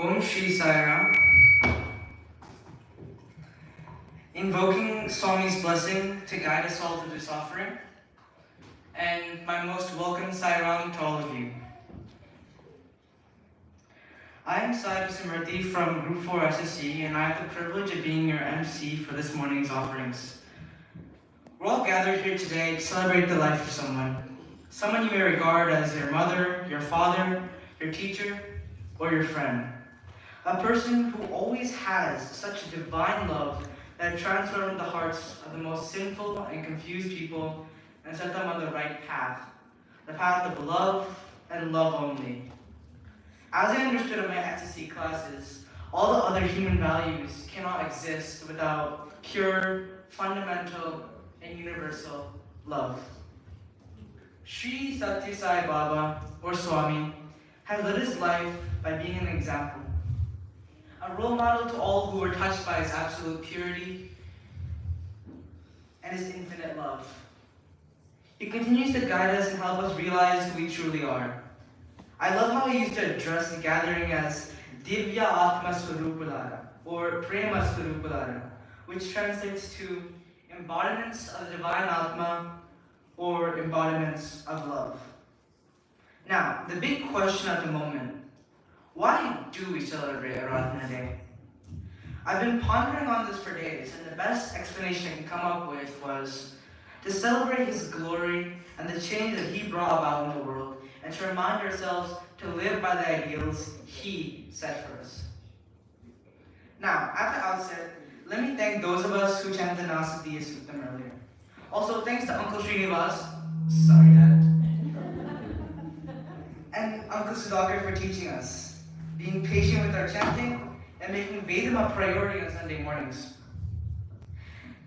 Om Shri Sai Ram. Invoking Swami's blessing to guide us all through this offering. And my most welcome Sai Ram to all of you. I am Sai Basamurthy from Group 4 SSC, and I have the privilege of being your MC for this morning's offerings. We're all gathered here today to celebrate the life of someone. Someone you may regard as your mother, your father, your teacher, or your friend. A person who always has such a divine love that transformed the hearts of the most sinful and confused people and set them on the right path, the path of love and love only. As I understood in my SSC classes, all the other human values cannot exist without pure, fundamental, and universal love. Sri Satya Sai Baba, or Swami, has led his life by being an example, a role model to all who were touched by his absolute purity and his infinite love. He continues to guide us and help us realize who we truly are. I love how he used to address the gathering as Divya Atma Swarupadara, or Prema Swarupadara, which translates to embodiments of the divine Atma, or embodiments of love. Now, the big question at the moment, why do we celebrate Aradhana Day? I've been pondering on this for days, and the best explanation I can come up with was to celebrate his glory and the change that he brought about in the world, and to remind ourselves to live by the ideals he set for us. Now, at the outset, let me thank those of us who chanted Nasadiya Suttam earlier. Also, thanks to Uncle Srinivas, sorry Dad, and Uncle Sudhakar for teaching us, being patient with our chanting, and making Vedam a priority on Sunday mornings.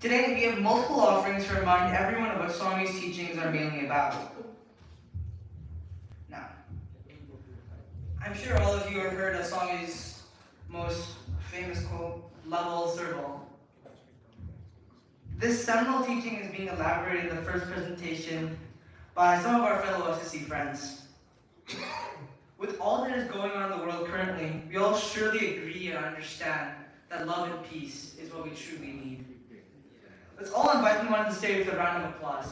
Today, we have multiple offerings to remind everyone of what Swami's teachings are mainly about. Now, I'm sure all of you have heard of Swami's most famous quote, "Love all, serve all." This seminal teaching is being elaborated in the first presentation by some of our fellow SSC friends. With all that is going on in the world currently, we all surely agree and understand that love and peace is what we truly need. Let's all invite them on the stage with a round of applause.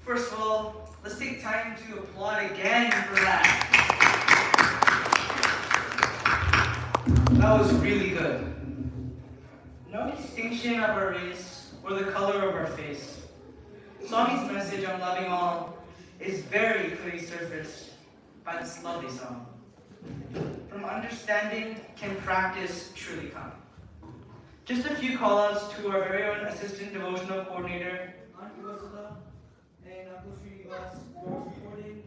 First of all, let's take time to applaud again for that. That was really good. No distinction of our race or the color of our face. Swami's message on loving all is very clearly surfaced by this lovely song. From understanding can practice truly come. Just a few call-outs to our very own assistant devotional coordinator, Auntie Ursula, and Uncle Srinivas, who are supporting.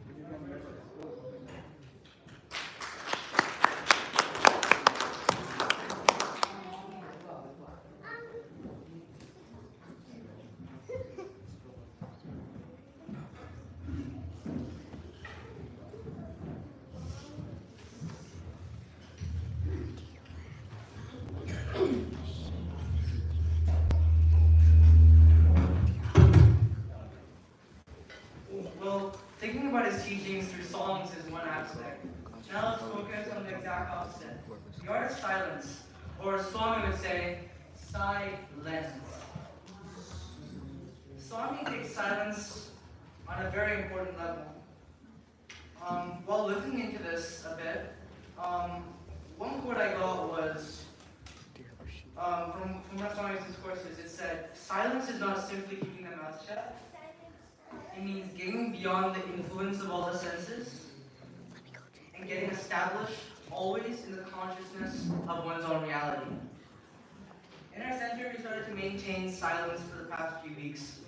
Well, thinking about his teachings through songs is one aspect. Now let's focus on the exact opposite. The art of silence, or as Swami would say, silence. Swami takes silence on a very important level. While looking into this a bit, one quote I got was from one of Swami's discourses. It said, "Silence is not simply keeping the mouth shut. It means getting beyond the influence of all the senses and getting established always in the consciousness of one's own reality." In our center, we started to maintain silence for the past few weeks.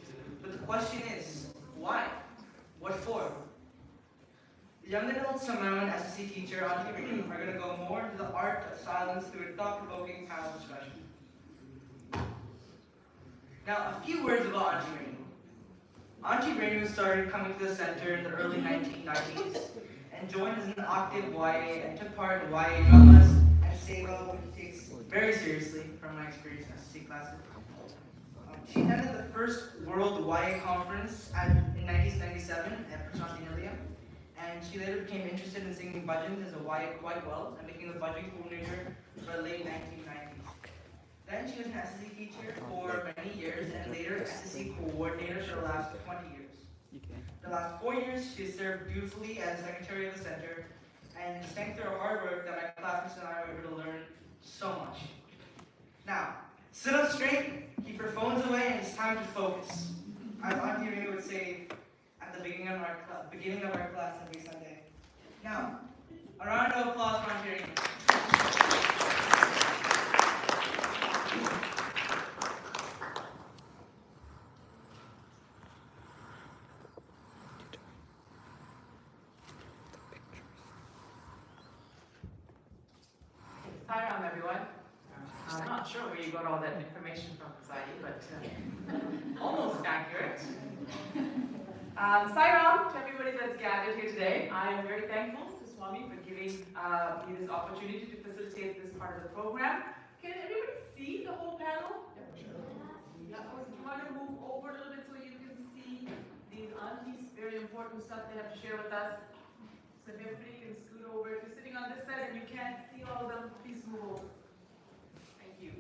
But the question is, why? What for? The young adult Samaran SSC teacher, Auntie Renu, are going to go more into the art of silence through a thought-provoking panel discussion. Now, a few words about Auntie Renu. Auntie Renu started coming to the center in the early 1990s and joined as an octave YA and took part in YA dramas and Seva, which he takes very seriously from my experience in SSC classes. She attended the first World YA Conference in 1997 at Prashant Nilia, and she later became interested in singing bhajans as a YA quite well and became the bhajan coordinator for the late 1990s. Then she was an SSC teacher for many years and later SSC coordinator for the last 20 years. The last 4 years, she has served dutifully as secretary of the center, and it's thanks to her hard work that my classmates and I were able to learn so much. Now, sit up straight, keep your phones away, and it's time to focus. As Auntie Renu would say at the beginning of our class every Sunday. Now, a round of applause for Auntie Renu. Hi, everyone. I'm not sure where you got all that information from, Saidi, but almost accurate. Sairam, to everybody that's gathered here today, I am very thankful to Swami for giving me this opportunity to facilitate this part of the program. Can everybody see the whole panel? Yeah, do you want to move over a little bit so you can see these aunties, very important stuff they have to share with us? So if everybody can scoot over. If you're sitting on this side and you can't see all of them, please move over. Thank you.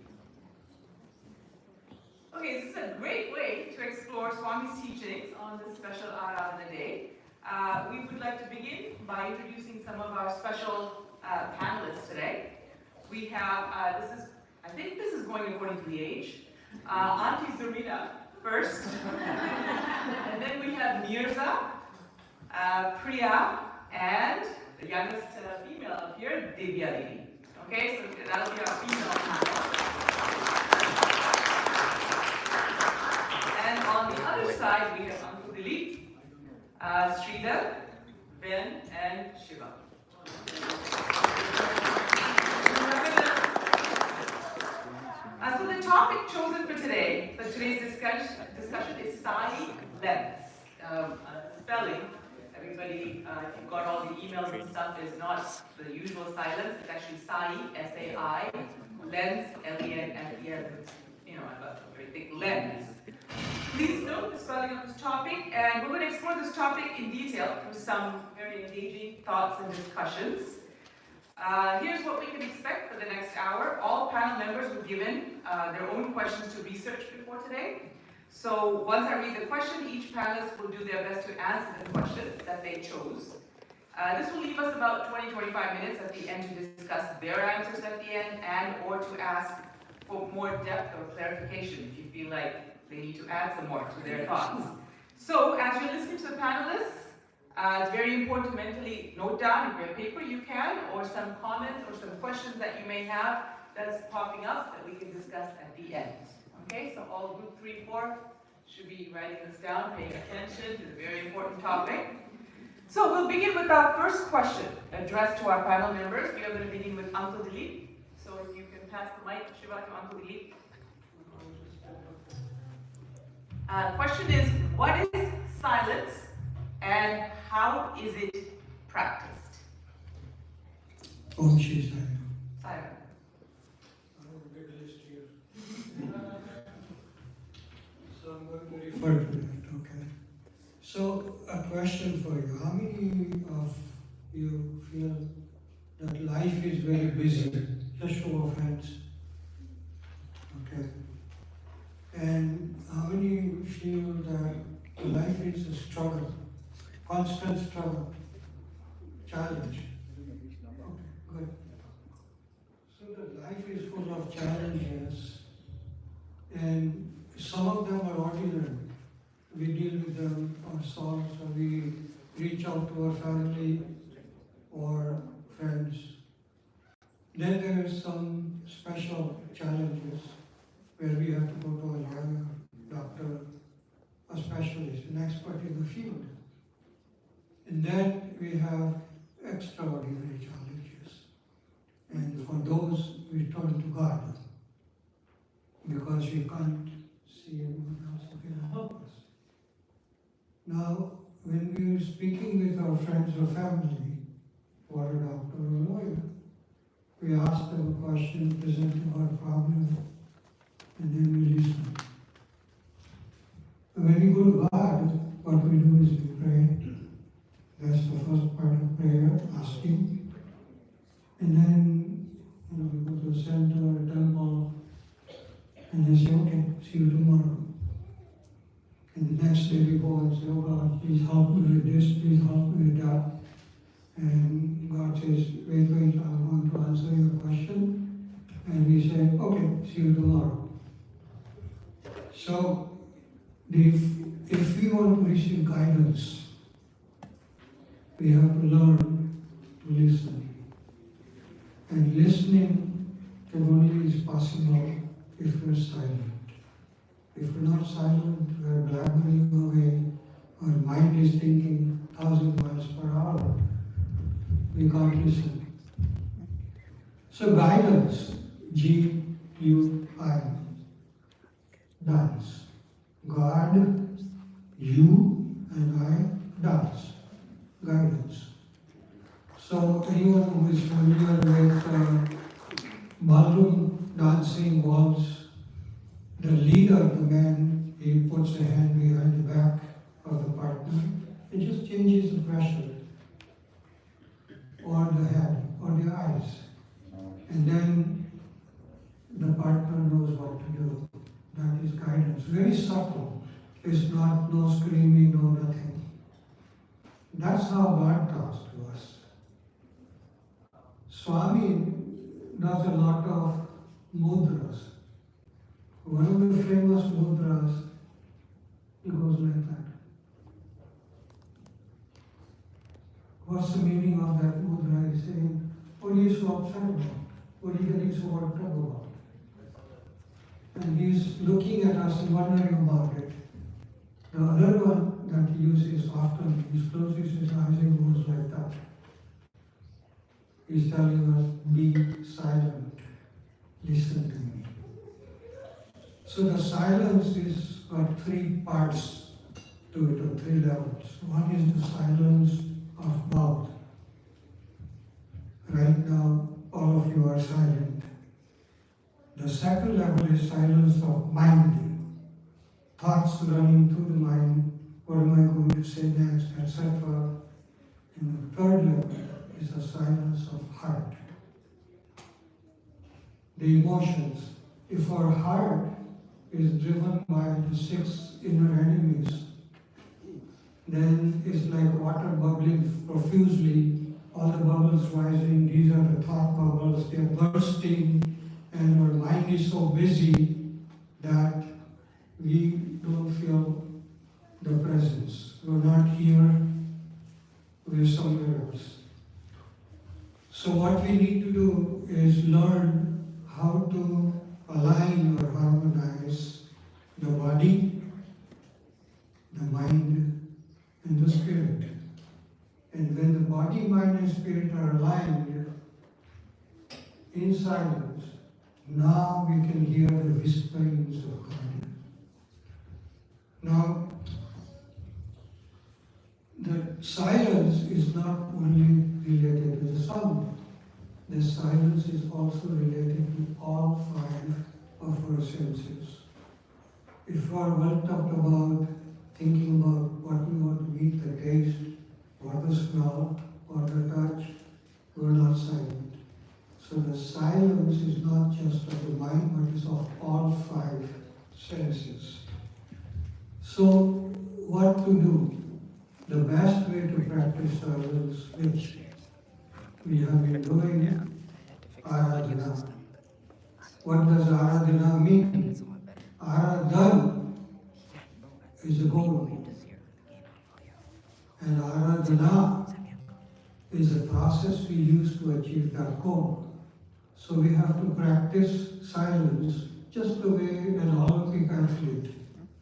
Okay, this is a great way to explore Swami's teachings on this special Aradhana day. We would like to begin by introducing some of our special panelists today. We have, I think this is going according to the age. Auntie Zarina first. And then we have Mirza, Priya, and the youngest female up here, Divya Devi. Okay, so that'll be our female panel. And on the other side, we have Uncle Dilip, Sridhar, Ben, and Shiva. So the topic chosen for today's discussion is silence. spelling. Everybody, if you've got all the emails and stuff, is not the usual silence. It's actually Sai, S-A-I, lens, L-E-N-S-E-N. You know, I've got a very thick lens. Please note the spelling of this topic, and we're going to explore this topic in detail through some very engaging thoughts and discussions. Here's what we can expect for the next hour. All panel members were given their own questions to research before today. So once I read the question, each panelist will do their best to answer the question that they chose. This will leave us about 20-25 minutes at the end to discuss their answers at the end and or to ask for more depth or clarification if you feel like they need to add some more to their thoughts. So as you're listening to the panelists, it's very important to mentally note down if you have paper you can, or some comments or some questions that you may have that's popping up that we can discuss at the end. Okay, so all group 3, 4 should be writing this down, paying attention to the very important topic. So we'll begin with our first question addressed to our panel members. We are going to begin with Uncle Dilip. So if you can pass the mic, Shiva, to Uncle Dilip. Question is, what is silence and how is it practiced? Om Shri Sai. Silence. I have a big list here. So I'm going to refer to it, okay? So a question for you. How many of you feel that life is very busy? Just show of hands. Okay. And how many feel that life is a struggle, constant struggle, challenge? Okay, good. So the life is full of challenges, and some of them are ordinary. We deal with them ourselves, or we reach out to our family or friends. Then there are some special challenges where we have to go to a lawyer, doctor, a specialist, an expert in the field. And then we have extraordinary challenges. And for those, we turn to God, because we can't see anyone else who can help us. Now, when we are speaking with our friends or family, or a doctor or a lawyer, we ask them a question, present our problem, and then we listen. When we go to God, what we do is we pray. That's the first part of prayer, asking. And then we go to the center, a temple, and they say, okay, see you tomorrow. And the next day we go and say, oh God, please help me with this, please help me with that. And God says, wait, I'm going to answer your question. And we say, okay, see you tomorrow. So, if we want to receive guidance, we have to learn to listen. And listening can only is possible if we're silent. If we're not silent, we're blabbering away, our mind is thinking 1,000 miles per hour. We can't listen. So guidance, G-U-I, dance. God, you, and I, dance. Guidance. So anyone who is familiar with ballroom dancing waltz, the leader, the man, he puts a hand behind the back of the partner. It just changes the pressure, or the head, or the eyes. And then the partner knows what to do. That is guidance. Very subtle. It's not no screaming, no nothing. That's how God talks to us. Swami does a lot of mudras. One of the famous mudras, he goes like that. What's the meaning of that mudra? He's saying, what are you so upset about? What are you getting so worked up about? And he's looking at us and wondering about it. The other one that he uses often, he closes his eyes and goes like that. He's telling us, be silent, listen to me. So the silence is got three parts. do it on 3 levels. One is the silence of mouth. Right now, all of you are silent. The second level is silence of mind. Thoughts running through the mind. What am I going to say next, etc. And the third level is the silence of heart. The emotions. If our heart is driven by the 6 inner enemies, then it's like water bubbling profusely, all the bubbles rising. These are the thought bubbles, they're bursting, and our mind is so busy that we don't feel the presence. We're not here, we're somewhere else. So what we need to do is learn how to align or harmonize the body, the mind, and the spirit. And when the body, mind, and spirit are aligned in silence, now we can hear the whisperings of God. Now, the silence is not only related to the sound. The silence is also related to all 5 of our senses. If we are well talked about, thinking about what we want to eat, the taste, or the smell, or the touch, we're not silent. So the silence is not just of the mind, but is of all 5 senses. So what to do? The best way to practice silence, which we have been doing, Aradhana. What does Aradhana mean? Aradhana is a goal. And Aradhana is a process we use to achieve that goal. So we have to practice silence just the way an Olympic athlete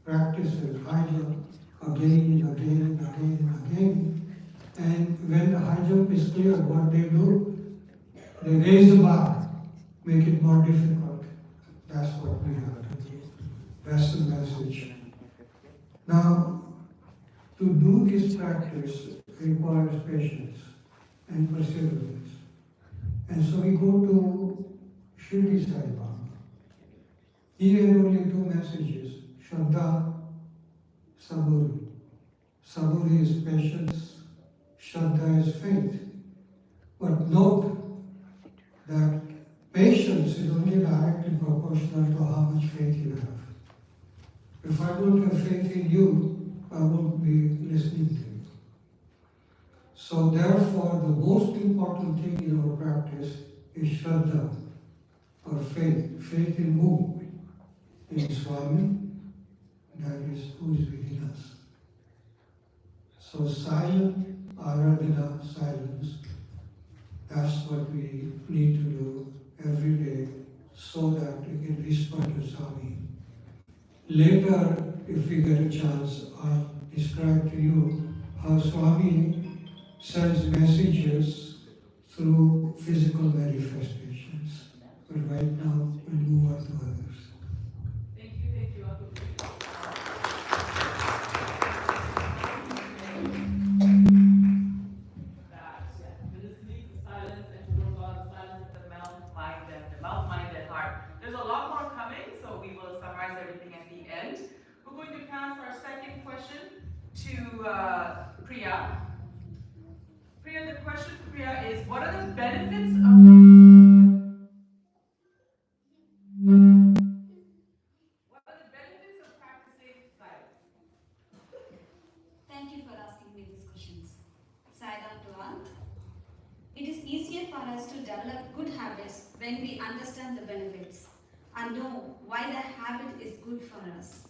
practices high jump again and again and again and again. And when the high jump is clear, what they do? They raise the bar, make it more difficult. That's what we have to do. That's the message. Now, to do this practice requires patience and perseverance. And so we go to Shirdi Sai Baba. He had only 2 messages, Shraddha, Saburi. Saburi is patience, Shraddha is faith. But note that patience is only directly proportional to how much faith you have. If I don't have faith in you, I won't be listening to you. So therefore, the most important thing in our practice is Shraddha, or faith. Faith in whom? In Swami, that is who is within us. So silent, Aradhana, silence, that's what we need to do every day so that we can whisper to Swami. Later, if we get a chance, I'll describe to you how Swami sends messages through physical manifestations. But right now, we'll move on to others. Thank you, Uncle. Listening to silence and to work on the silence of the mouth, mind, and heart. There's a lot more coming, so we will summarize everything at the end. We're going to pass our second question to Priya. Priya, the question for Priya is, what are the benefits of practicing silence? Thank you for asking me these questions. Saidam to all. It is easier for us to develop good habits when we understand the benefits and know why the habit is good for us.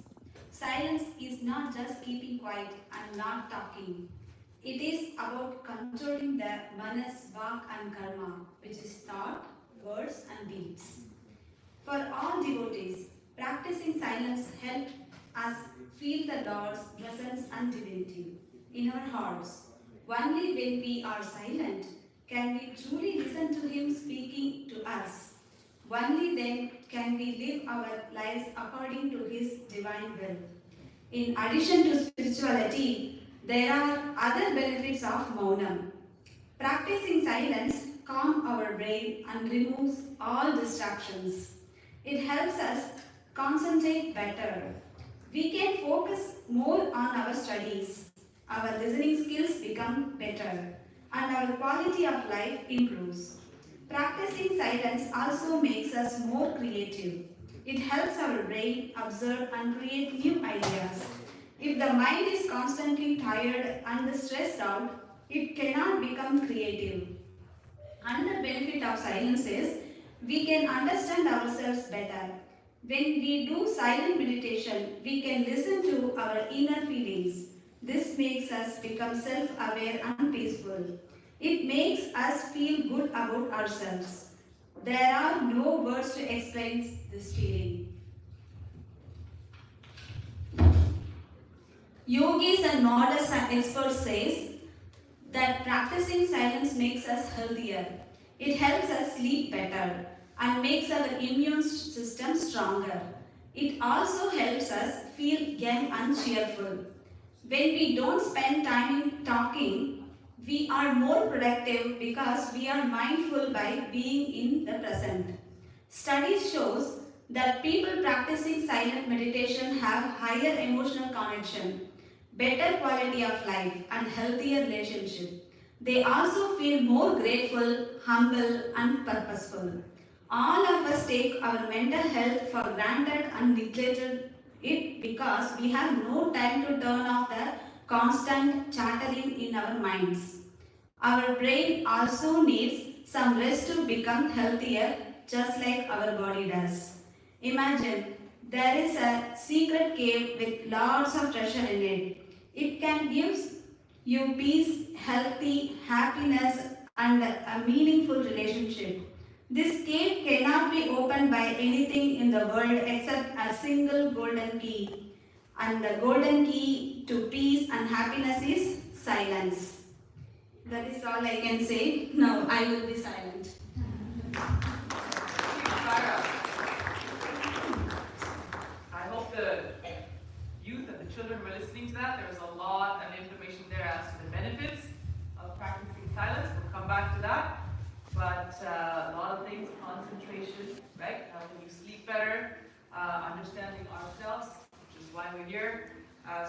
Silence is not just keeping quiet and not talking. It is about controlling the manas, vak and karma, which is thought, words and deeds. For all devotees, practicing silence helps us feel the Lord's presence and divinity in our hearts. Only when we are silent can we truly listen to Him speaking to us. Only then can we live our lives according to His divine will. In addition to spirituality, there are other benefits of Maunam. Practicing silence calms our brain and removes all distractions. It helps us concentrate better. We can focus more on our studies. Our listening skills become better and our quality of life improves. Practicing silence also makes us more creative. It helps our brain observe and create new ideas. If the mind is constantly tired and stressed out, it cannot become creative. Another benefit of silence is we can understand ourselves better. When we do silent meditation, we can listen to our inner feelings. This makes us become self-aware and peaceful. It makes us feel good about ourselves. There are no words to explain this feeling. Yogis and modern experts say that practicing silence makes us healthier. It helps us sleep better and makes our immune system stronger. It also helps us feel young and cheerful. When we don't spend time in talking, we are more productive because we are mindful by being in the present. Studies shows that people practicing silent meditation have higher emotional connection, better quality of life and healthier relationship. They also feel more grateful, humble and purposeful. All of us take our mental health for granted and neglected it because we have no time to turn off the constant chattering in our minds. Our brain also needs some rest to become healthier, just like our body does. Imagine there is a secret cave with lots of treasure in it. It can give you peace, healthy, happiness and a meaningful relationship. This cave cannot be opened by anything in the world except a single golden key. And the golden key to peace and happiness is silence. That is all I can say. Now I will be silent. Sarah. I hope the youth and the children were listening to that. There was a lot of information there as to the benefits of practicing silence. We'll come back to that. But a lot of things, concentration, right? Helping you sleep better, understanding ourselves, which is why we're here.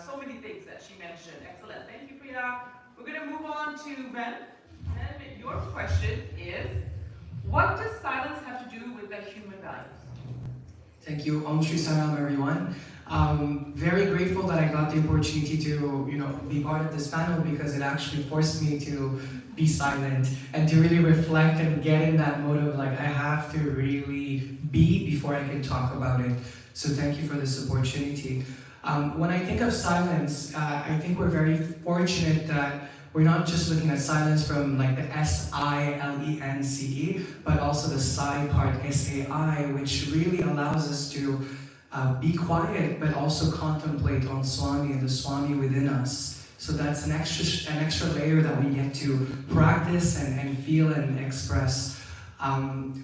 So many things that she mentioned. Excellent. Thank you, Priya. We're going to move on to Ben. Ben, your question is, what does silence have to do with the human values? Thank you. Om Shri Saram, everyone. Very grateful that I got the opportunity to, be part of this panel because it actually forced me to be silent and to really reflect and get in that mode of like, I have to really be before I can talk about it. So thank you for this opportunity. When I think of silence, I think we're very fortunate that we're not just looking at silence from like the S-I-L-E-N-C-E, but also the Sai part, S-A-I, which really allows us to be quiet, but also contemplate on Swami and the Swami within us. So that's an extra layer that we get to practice and feel and express.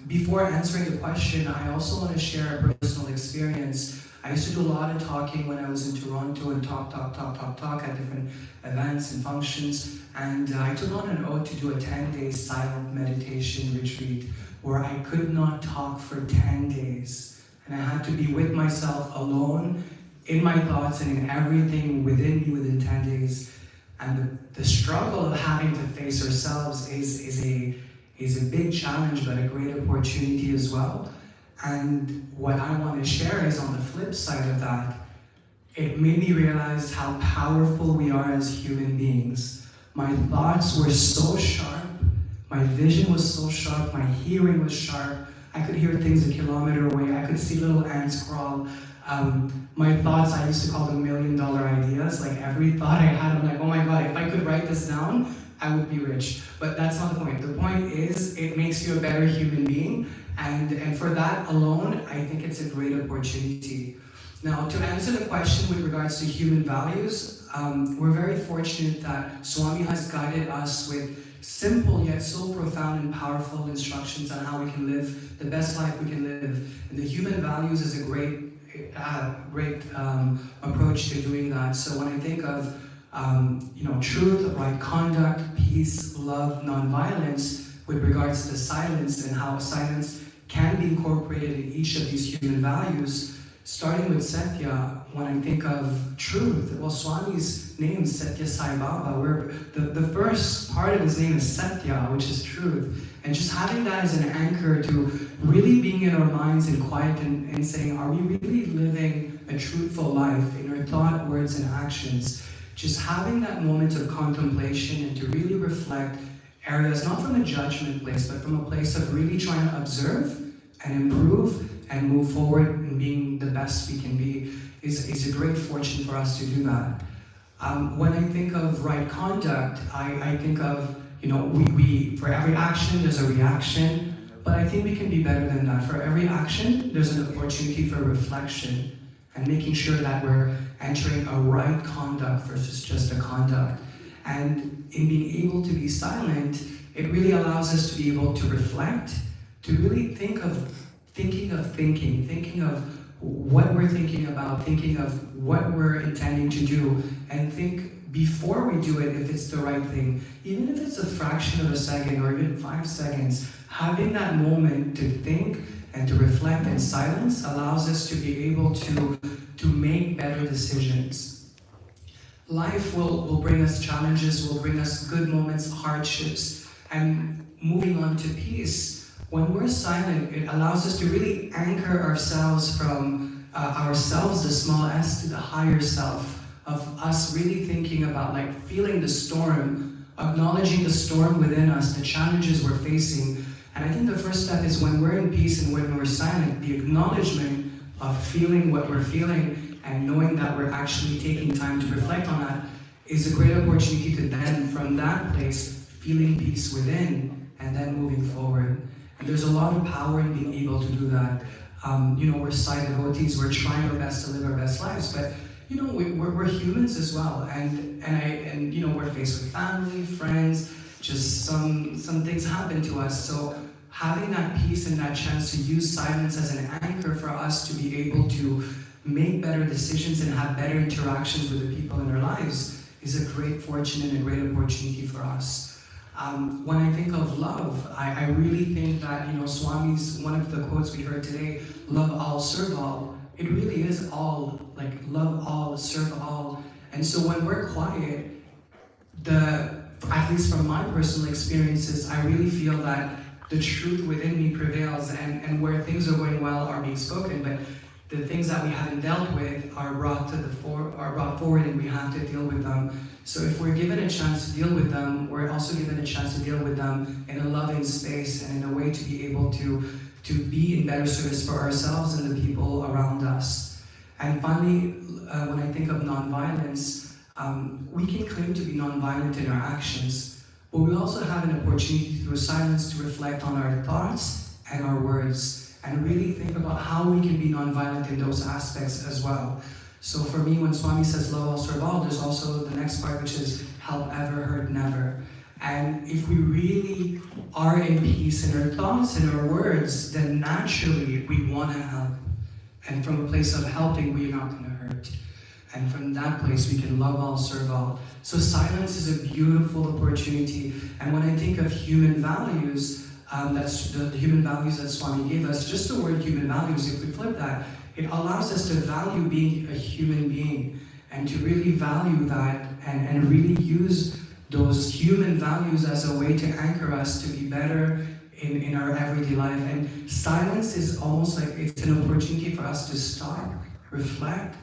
Before answering the question, I also want to share a personal experience. I used to do a lot of talking when I was in Toronto and talk at different events and functions. And I took on an oath to do a 10-day silent meditation retreat where I could not talk for 10 days. And I had to be with myself alone in my thoughts and in everything within me within 10 days. And the struggle of having to face ourselves is a big challenge, but a great opportunity as well. And what I want to share is on the flip side of that, it made me realize how powerful we are as human beings. My thoughts were so sharp, my vision was so sharp, my hearing was sharp. I could hear things a kilometer away, I could see little ants crawl. My thoughts, I used to call them $1 million ideas. Like every thought I had, I'm like, oh my God, if I could write this down, I would be rich. But that's not the point. The point is, it makes you a better human being. And for that alone, I think it's a great opportunity. Now, to answer the question with regards to human values, we're very fortunate that Swami has guided us with simple yet so profound and powerful instructions on how we can live the best life we can live. And the human values is a great great approach to doing that. So when I think of truth, right conduct, peace, love, nonviolence, with regards to silence and how silence can be incorporated in each of these human values, starting with Satya, when I think of truth, well, Swami's name is Satya Sai Baba, where the first part of his name is Satya, which is truth. And just having that as an anchor to really being in our minds and quiet and saying, are we really living a truthful life in our thought, words, and actions? Just having that moment of contemplation and to really reflect areas, not from a judgment place, but from a place of really trying to observe and improve and move forward and being the best we can be is a great fortune for us to do that. When I think of right conduct, I think of, we for every action there's a reaction, but I think we can be better than that. For every action, there's an opportunity for reflection and making sure that we're entering a right conduct versus just a conduct. And in being able to be silent, it really allows us to be able to reflect, to really thinking of what we're thinking about, thinking of what we're intending to do, and think before we do it if it's the right thing. Even if it's a fraction of a second or even 5 seconds, having that moment to think and to reflect in silence allows us to be able to make better decisions. Life will bring us challenges, will bring us good moments, hardships, and moving on to peace. When we're silent, it allows us to really anchor ourselves from ourselves, the small s, to the higher self, of us really thinking about, like, feeling the storm, acknowledging the storm within us, the challenges we're facing. And I think the first step is when we're in peace and when we're silent, the acknowledgement of feeling what we're feeling and knowing that we're actually taking time to reflect on that is a great opportunity to then, from that place, feeling peace within and then moving forward. And there's a lot of power in being able to do that. We're Sai devotees, we're trying our best to live our best lives, but we're humans as well, and we're faced with family, friends, just some things happen to us. So having that peace and that chance to use silence as an anchor for us to be able to make better decisions and have better interactions with the people in our lives is a great fortune and a great opportunity for us. When I think of love, I really think that, Swami's, one of the quotes we heard today, love all, serve all, it really is all, like, love all, serve all. And so when we're quiet, at least from my personal experiences, I really feel that the truth within me prevails, and where things are going well are being spoken, but the things that we haven't dealt with are brought forward, and we have to deal with them. So if we're given a chance to deal with them, we're also given a chance to deal with them in a loving space and in a way to be able to be in better service for ourselves and the people around us. And finally, when I think of nonviolence, we can claim to be nonviolent in our actions, but we also have an opportunity through silence to reflect on our thoughts and our words, and really think about how we can be nonviolent in those aspects as well. So for me, when Swami says love all, serve all, there's also the next part, which is help ever, hurt never. And if we really are in peace in our thoughts and our words, then naturally we want to help. And from a place of helping, we're not going to hurt. And from that place, we can love all, serve all. So silence is a beautiful opportunity. And when I think of human values, that's the human values that Swami gave us, just the word human values, if we flip that, it allows us to value being a human being and to really value that and really use those human values as a way to anchor us to be better in our everyday life. And silence is almost like it's an opportunity for us to stop, reflect,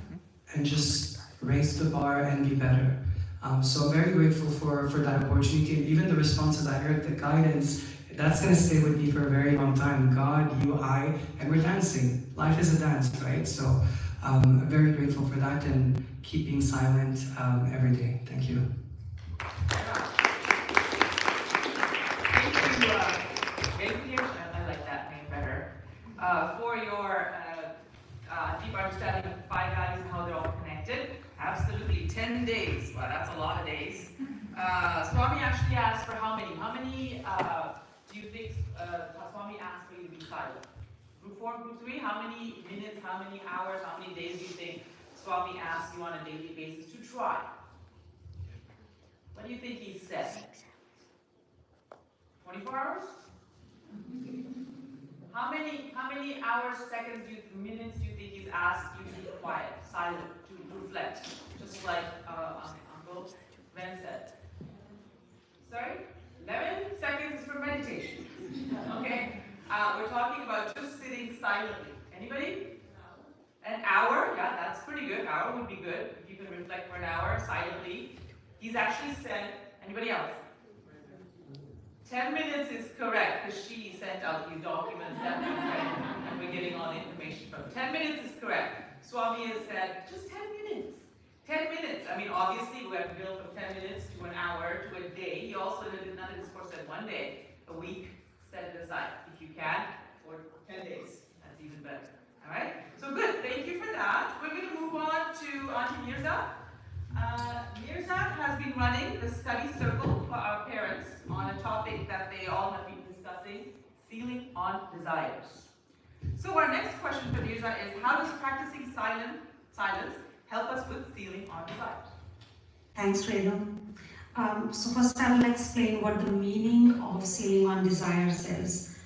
and just raise the bar and be better. So I'm very grateful for that opportunity, and even the responses I heard, the guidance, that's going to stay with me for a very long time. God, you, I, and we're dancing. Life is a dance, right? So I'm very grateful for that and keeping silent every day. Thank you. Thank you, I like that name better, for your deep understanding of the 5 values and how they're all connected. Absolutely, 10 days. Wow, that's a lot of days. Swami actually asked for how many do you think Swami asked for you to be silent? Group Group 4 and Group 3, how many minutes, how many hours, how many days do you think Swami asks you on a daily basis to try? What do you think he said? 24 hours? How many hours, seconds, minutes do you think he's asked you to be quiet, silent, to reflect? Just like Uncle Ben said. Sorry? 11 seconds is for meditation. Okay? We're talking about just sitting silently. Anybody? An hour? Yeah, that's pretty good. An hour would be good if you can reflect for an hour silently. He's actually said, anybody else? 10 minutes is correct because she sent out these documents that we read and we're getting all the information from. 10 minutes is correct. Swami has said, just 10 minutes. 10 minutes. I mean, obviously, we have to build from 10 minutes to an hour to a day. He also did another discourse said 1 day, a week, set it aside if you can, or 10 days. That's even better. All right? So good. Thank you for that. We're going to move on to Auntie Mirza. Mirza has been running the study circle for our parents on a topic that they all have been discussing, sealing on desires. So our next question for Mirza is, how does practicing silence help us with sealing on desires? Thanks, Renu. So first I will explain what the meaning of sealing on desires is.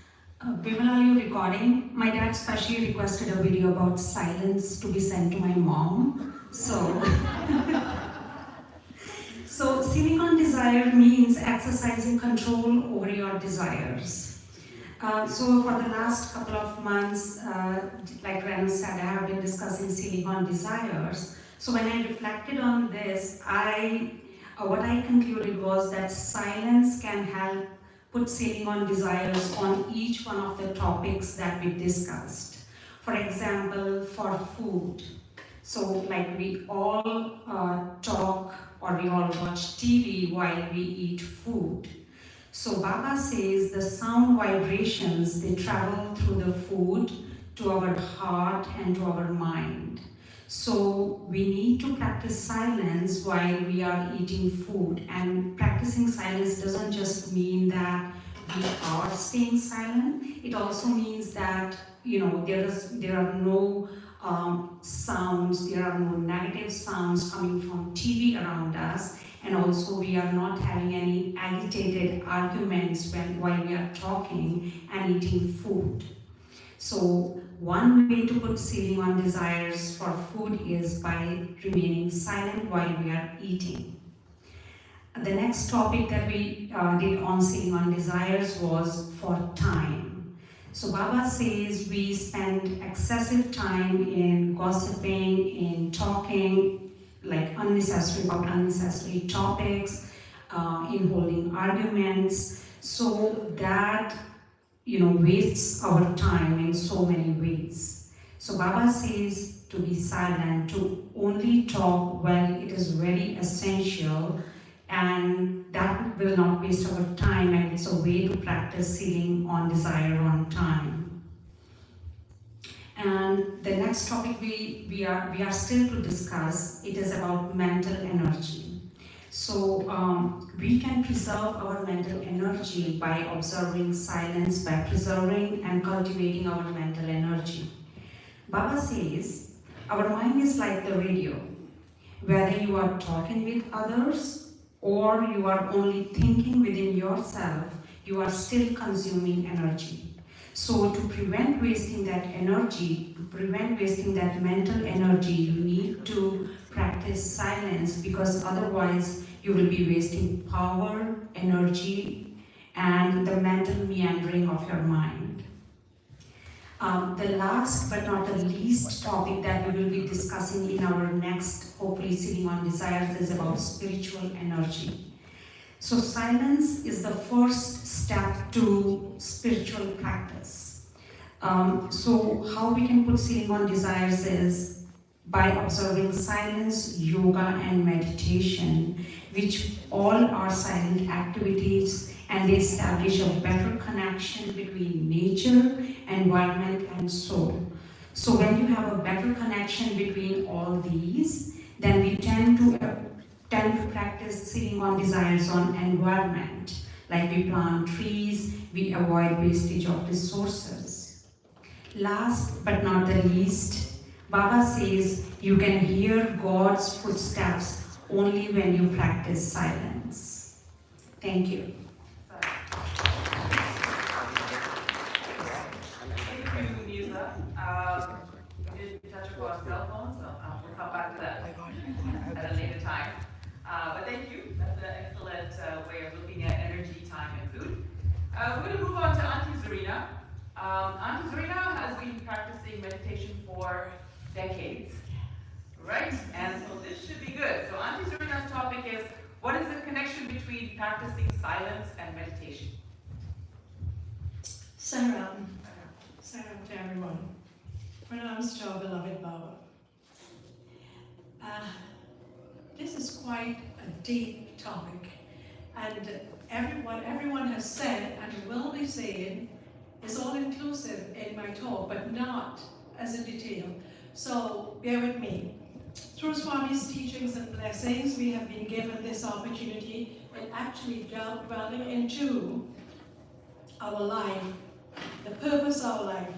Bimal, are you recording? My dad specially requested a video about silence to be sent to my mom. So sealing on desire means exercising control over your desires. So for the last couple of months, like Renu said, I have been discussing sealing on desires. So when I reflected on this, what I concluded was that silence can help put sealing on desires on each one of the topics that we discussed. For example, for food. So like we all talk or we all watch TV while we eat food. So Baba says the sound vibrations, they travel through the food to our heart and to our mind. So we need to practice silence while we are eating food. And practicing silence doesn't just mean that we are staying silent. It also means that, there are no sounds, there are no negative sounds coming from TV around us, and also we are not having any agitated arguments while we are talking and eating food. So one way to put sealing on desires for food is by remaining silent while we are eating. The next topic that we did on sealing on desires was for time. So Baba says we spend excessive time in gossiping, in talking, like about unnecessary topics, in holding arguments, so that wastes our time in so many ways. So Baba says to be silent, to only talk when it is very essential, and that will not waste our time, and it's a way to practice sealing on desire on time. And the next topic we are still to discuss, it is about mental energy. So we can preserve our mental energy by observing silence, by preserving and cultivating our mental energy. Baba says, our mind is like the radio. Whether you are talking with others or you are only thinking within yourself, you are still consuming energy. So to prevent wasting that energy, to prevent wasting that mental energy, you need to practice silence, because otherwise you will be wasting power, energy, and the mental meandering of your mind. The last but not the least topic that we will be discussing in our next, hopefully sealing on desires, is about spiritual energy. So silence is the first step to spiritual practice. So how we can put sealing on desires is by observing silence, yoga, and meditation, which all are silent activities, and they establish a better connection between nature, environment, and soul. So when you have a better connection between all these, then we tend to practice sealing on desires on environment. Like we plant trees, we avoid wastage of resources. Last but not the least, Baba says you can hear God's footsteps only when you practice silence. Thank you. Thank you, Nisa. We did touch upon cell phones, so we'll come back to that at a later time. But thank you. That's an excellent way of looking at energy, time, and food. We're going to move on to Auntie Zarina. Auntie Zarina has been practicing meditation for decades, right? And so this should be good. So Auntie Zarina's topic is, what is the connection between practicing silence and meditation? Saram to everyone. Pranams to our beloved Baba. This is quite a deep topic, and what everyone has said and will be saying is all inclusive in my talk, but not as in detail. So bear with me. Through Swami's teachings and blessings, we have been given this opportunity in actually dwelling into our life, the purpose of our life,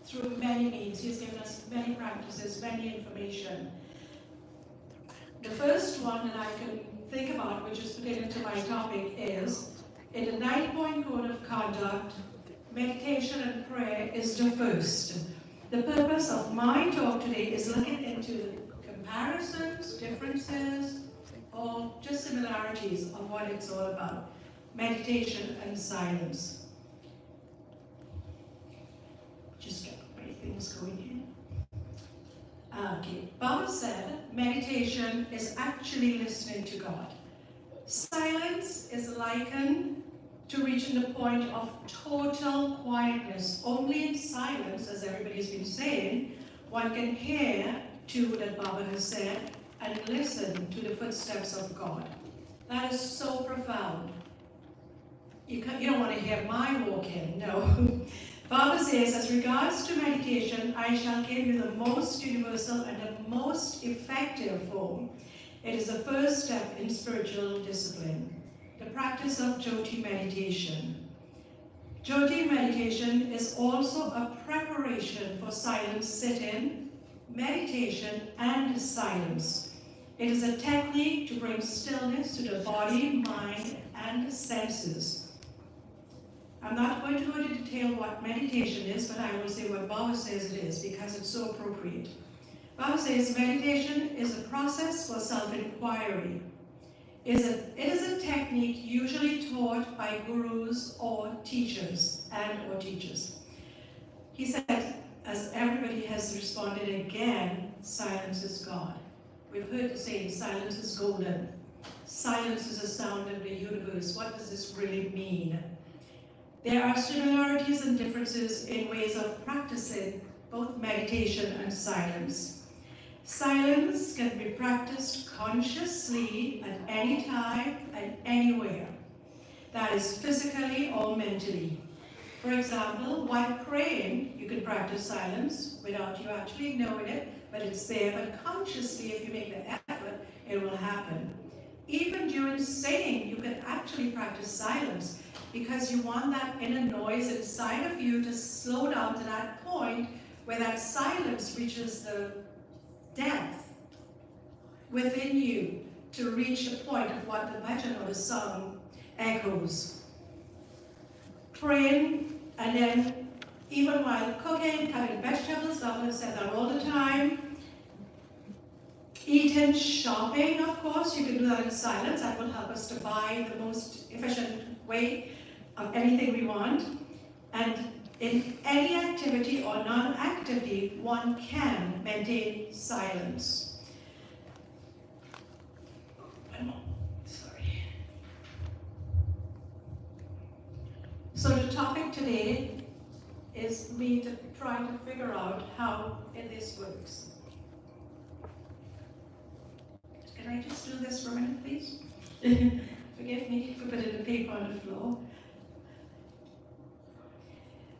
through many means. He has given us many practices, many information. The first one that I can think about, which is pertaining to my topic, is in the 9-point code of conduct, meditation and prayer is the first. The purpose of my talk today is looking into comparisons, differences, or just similarities of what it's all about. Meditation and silence. Just get my things going here. Okay, Baba said meditation is actually listening to God. Silence is likened to reaching the point of total quietness. Only in silence, as everybody's been saying, one can hear to that Baba has said and listen to the footsteps of God. That is so profound. You don't want to hear my walk-in, no. Baba says, as regards to meditation, I shall give you the most universal and the most effective form. It is the first step in spiritual discipline, the practice of Jyoti meditation. Jyoti meditation is also a preparation for silent sitting, meditation, and silence. It is a technique to bring stillness to the body, mind, and senses. I'm not going to go into detail what meditation is, but I will say what Baba says it is, because it's so appropriate. Baba says meditation is a process for self-inquiry. It is a technique usually taught by gurus or teachers or teachers. He said, as everybody has responded again, silence is God. We've heard the saying, silence is golden. Silence is the sound of the universe. What does this really mean? There are similarities and differences in ways of practicing both meditation and silence. Silence can be practiced consciously at any time and anywhere. That is physically or mentally. For example, while praying, you can practice silence without you actually knowing it, but it's there. But consciously, if you make the effort, it will happen. Even during singing, you can actually practice silence, because you want that inner noise inside of you to slow down to that point where that silence reaches the depth within you to reach the point of what the bhajan or the song echoes. Praying, and then even while cooking, cutting vegetables, Baba said that all the time. Eating, shopping, of course, you can do that in silence. That will help us to buy the most efficient way of anything we want. And in any activity or non-activity, one can maintain silence. Sorry. So the topic today is me to try to figure out how this works. Can I just do this for a minute, please? Forgive me for putting the paper on the floor.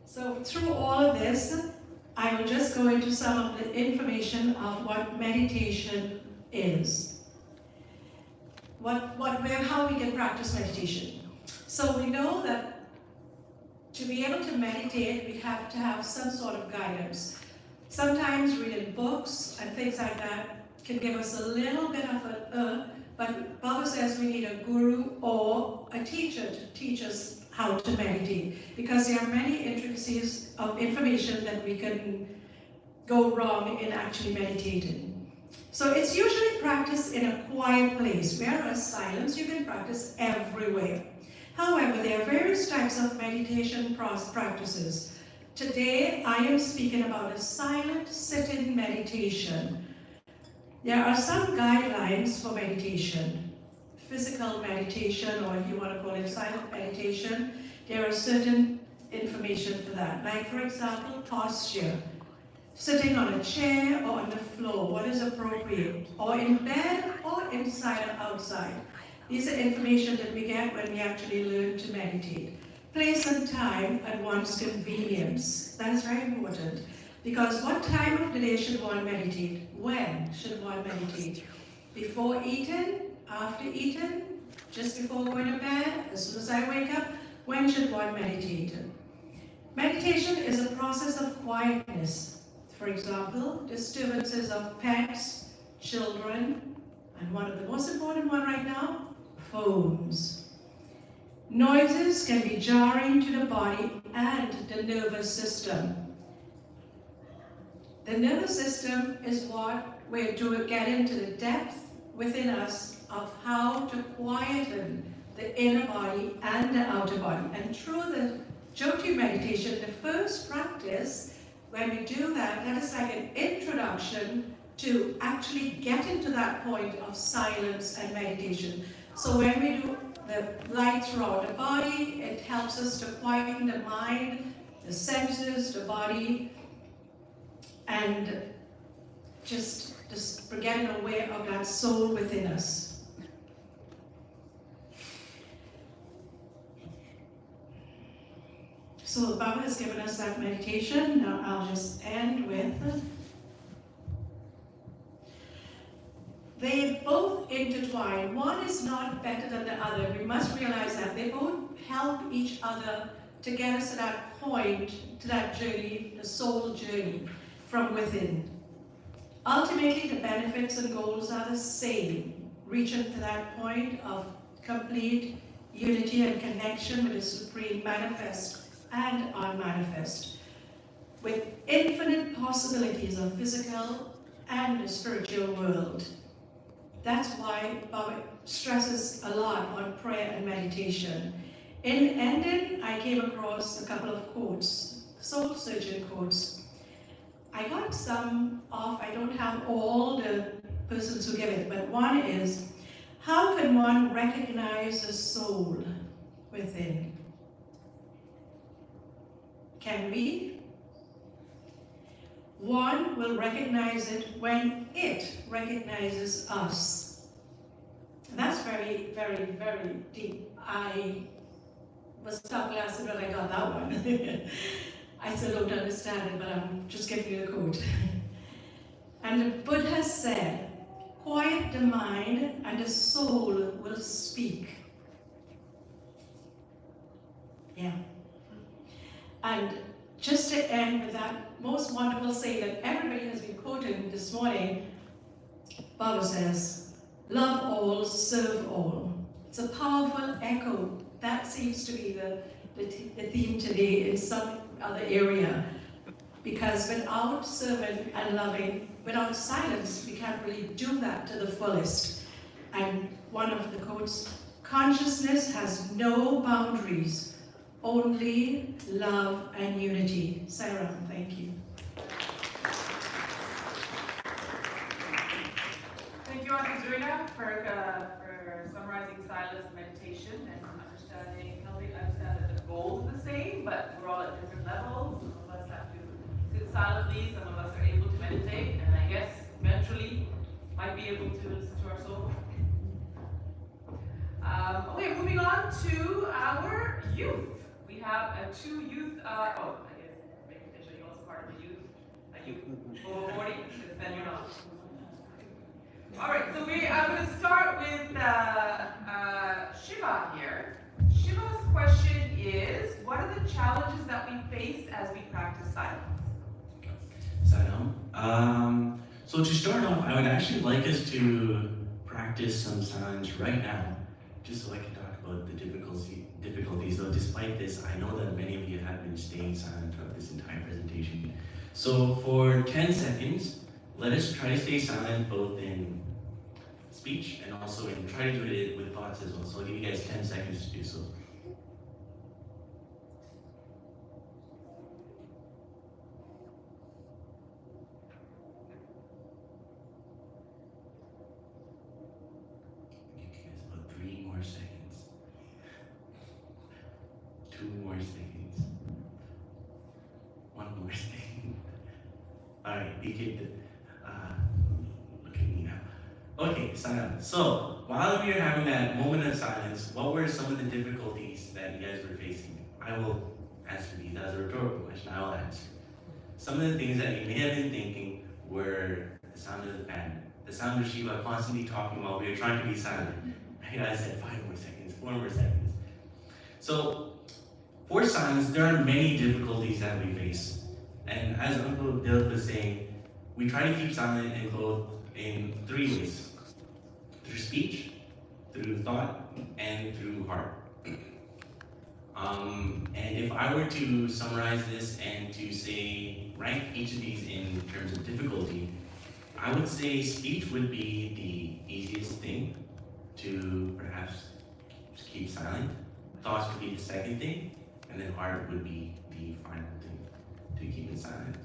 So through all of this, I will just go into some of the information of what meditation is. How we can practice meditation. So we know that to be able to meditate, we have to have some sort of guidance. Sometimes reading books and things like that can give us a little bit of but Baba says we need a guru or a teacher to teach us how to meditate, because there are many intricacies of information that we can go wrong in actually meditating. So it's usually practiced in a quiet place, whereas silence you can practice everywhere. However, there are various types of meditation practices. Today, I am speaking about a silent sitting meditation. There are some guidelines for meditation. Physical meditation, or if you want to call it silent meditation, there are certain information for that. Like, for example, posture. Sitting on a chair or on the floor, what is appropriate? Or in bed, or inside or outside. These are information that we get when we actually learn to meditate. Place and time at one's convenience. That is very important. Because what time of the day should one meditate? When should one meditate? Before eating? After eating? Just before going to bed? As soon as I wake up? When should one meditate? Meditation is a process of quietness. For example, disturbances of pets, children, and one of the most important one right now, phones. Noises can be jarring to the body and the nervous system. The nervous system is what we're to get into the depth within us of how to quieten the inner body and the outer body. And through the Jyoti meditation, the first practice, when we do that, that is like an introduction to actually get into that point of silence and meditation. So when we do the light throughout the body, it helps us to quieten the mind, the senses, the body, and just getting aware of that soul within us. So Baba has given us that meditation. Now I'll just end with, they both intertwine. One is not better than the other. We must realize that. They both help each other to get us to that point, to that journey, the soul journey from within. Ultimately, the benefits and goals are the same. Reaching to that point of complete unity and connection with the Supreme Manifest and unmanifest, with infinite possibilities of physical and the spiritual world. That's why Baba stresses a lot on prayer and meditation. In ending, I came across a couple of quotes, soul-searching quotes. I got some off, I don't have all the persons who give it, but one is, how can one recognize the soul within? Can we? One will recognize it when it recognizes us. And that's very, very, very deep. I was stuck last night when I got that one. I still don't understand it, but I'm just giving you the quote. And the Buddha said, quiet the mind and the soul will speak. Yeah. And just to end with that most wonderful saying that everybody has been quoting this morning, Baba says, love all, serve all. It's a powerful echo. That seems to be the theme today in some other area. Because without serving and loving, without silence, we can't really do that to the fullest. And one of the quotes, consciousness has no boundaries, only love and unity. Sarah, thank you. Thank you, Auntie Zurina, for summarizing silence and meditation and helping understand that the goals are the same, but we're all at different levels. Some of us have to sit silently, some of us are able to meditate, and I guess eventually might be able to listen to our soul. Okay, moving on to our youth. We have two youth, I guess, are you also part of the youth? A youth over 40? Because then you're not. Alright, so I'm going to start with Shiva here. Shiva's question is, what are the challenges that we face as we practice silence? So to start off, I would actually like us to practice some silence right now, just so I can talk about the difficulties. Though despite this, I know that many of you have been staying silent throughout this entire presentation. So for 10 seconds, let us try to stay silent both in speech and also try to do it with thoughts as well. So I'll give you guys 10 seconds to do so. Seconds. 2 more seconds. 1 more second. Alright, you get the, look at me now. Okay, silence. So, while we were having that moment of silence, what were some of the difficulties that you guys were facing? I will answer these as a rhetorical question. I will answer. Some of the things that you may have been thinking were the sound of the fan, the sound of Shiva constantly talking while we were trying to be silent. I said 5 more seconds, 4 more seconds. So, for silence, there are many difficulties that we face. And as Uncle Dilip was saying, we try to keep silent in 3 ways. Through speech, through thought, and through heart. And if I were to summarize this and to say, rank each of these in terms of difficulty, I would say speech would be the easiest thing to perhaps just keep silent. Thoughts would be the second thing, and then heart would be the final thing to keep in silence.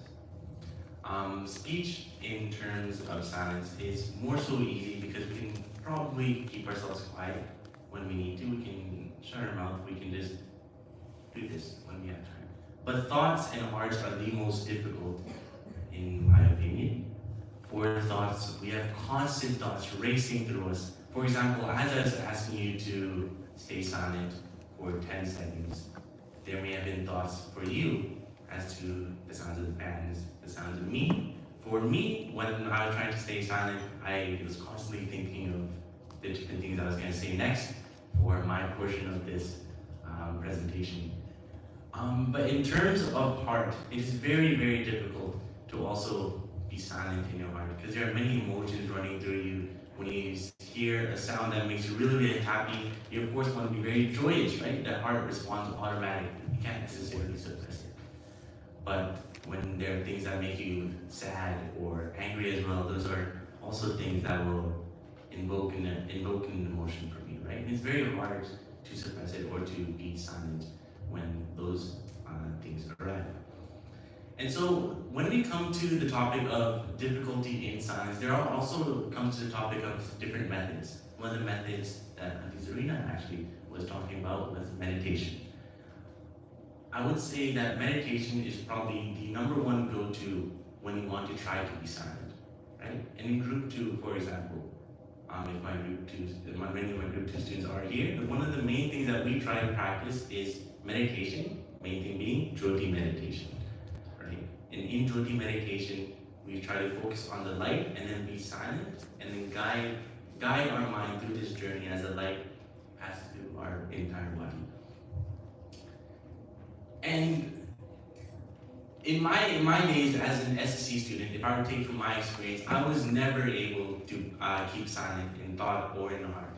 Speech in terms of silence is more so easy because we can probably keep ourselves quiet when we need to. We can shut our mouth, we can just do this when we have time. But thoughts and hearts are the most difficult, in my opinion. For thoughts, we have constant thoughts racing through us. For example, as I was asking you to stay silent for 10 seconds, there may have been thoughts for you as to the sounds of the fans, the sounds of me. For me, when I was trying to stay silent, I was constantly thinking of the different things I was going to say next for my portion of this presentation. But in terms of heart, it is very, very difficult to also be silent in your heart because there are many emotions running through you. When you hear a sound that makes you really, really happy, you of course want to be very joyous, right? That heart responds automatically. You can't necessarily suppress it. But when there are things that make you sad or angry as well, those are also things that will invoke an emotion from you, right? And it's very hard to suppress it or to be silent when those things arrive. And so when we come to the topic of difficulty in silence, there also comes to the topic of different methods. One of the methods that Auntie Zarina actually was talking about was meditation. I would say that meditation is probably the #1 go-to when you want to try to be silent, right? And in group 2, for example, if many of my group 2 students are here, one of the main things that we try to practice is meditation, main thing being Jyoti meditation. And in Jyoti meditation, we try to focus on the light and then be silent and then guide our mind through this journey as the light passes through our entire body. And in my days as an SSC student, if I were to take from my experience, I was never able to keep silent in thought or in heart.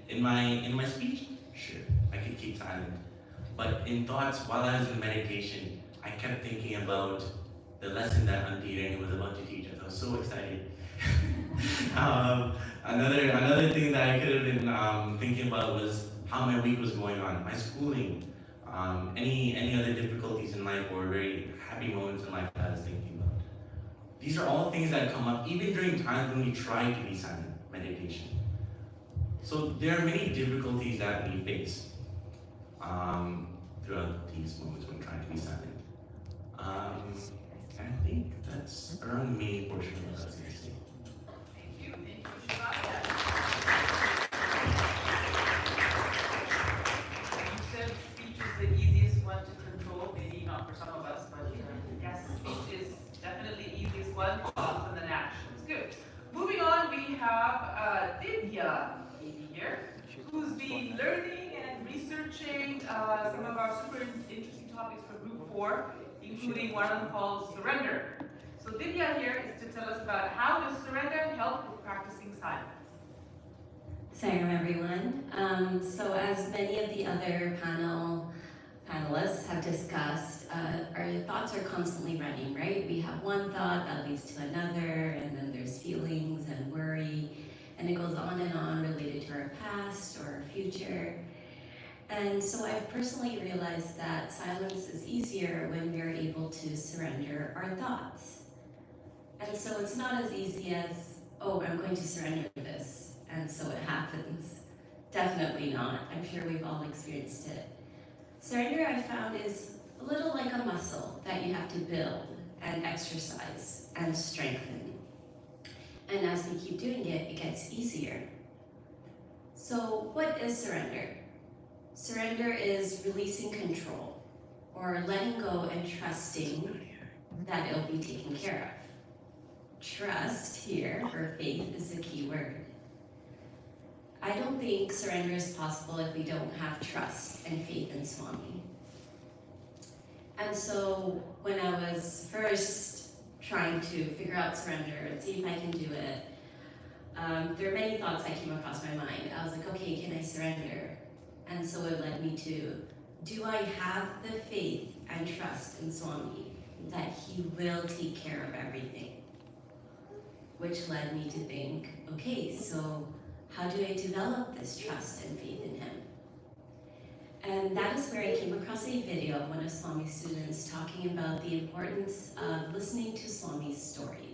In my speech, sure, I could keep silent. But in thoughts, while I was in meditation, I kept thinking about the lesson that Auntie Irene was about to teach us. I was so excited. Another thing that I could have been thinking about was how my week was going on, my schooling, any other difficulties in life or very happy moments in life that I was thinking about. These are all things that come up even during times when we try to be silent, meditation. So there are many difficulties that we face throughout these moments when trying to be silent. I think that's around the main portion of what I was going to say. Thank you, Shivaya. You said speech is the easiest one to control, maybe not for some of us, but yes, speech is definitely the easiest one, and then actions. Good. Moving on, we have Divya here, who's been learning and researching some of our super interesting topics for Group 4, including one of them called surrender. So Divya here is to tell us about how does surrender help with practicing silence. Salam everyone. So as many of the other panelists have discussed, our thoughts are constantly running, right? We have one thought that leads to another, and then there's feelings and worry, and it goes on and on related to our past or our future. And so I've personally realized that silence is easier when we are able to surrender our thoughts. And so it's not as easy as, oh, I'm going to surrender this, and so it happens. Definitely not. I'm sure we've all experienced it. Surrender, I found, is a little like a muscle that you have to build and exercise and strengthen. And as we keep doing it, it gets easier. So what is surrender? Surrender is releasing control, or letting go and trusting that it'll be taken care of. Trust here, or faith, is the key word. I don't think surrender is possible if we don't have trust and faith in Swami. And so when I was first trying to figure out surrender and see if I can do it, there were many thoughts that came across my mind. I was like, okay, can I surrender? And so it led me to, do I have the faith and trust in Swami that he will take care of everything? Which led me to think, okay, so how do I develop this trust and faith in him? And that is where I came across a video of one of Swami's students talking about the importance of listening to Swami's stories.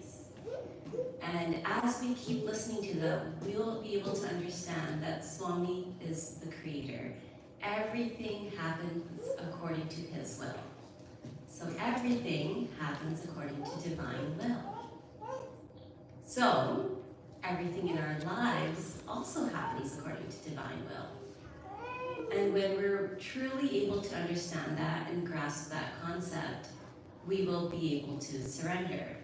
And as we keep listening to them, we will be able to understand that Swami is the creator. Everything happens according to his will. So everything happens according to divine will. So everything in our lives also happens according to divine will. And when we're truly able to understand that and grasp that concept, we will be able to surrender.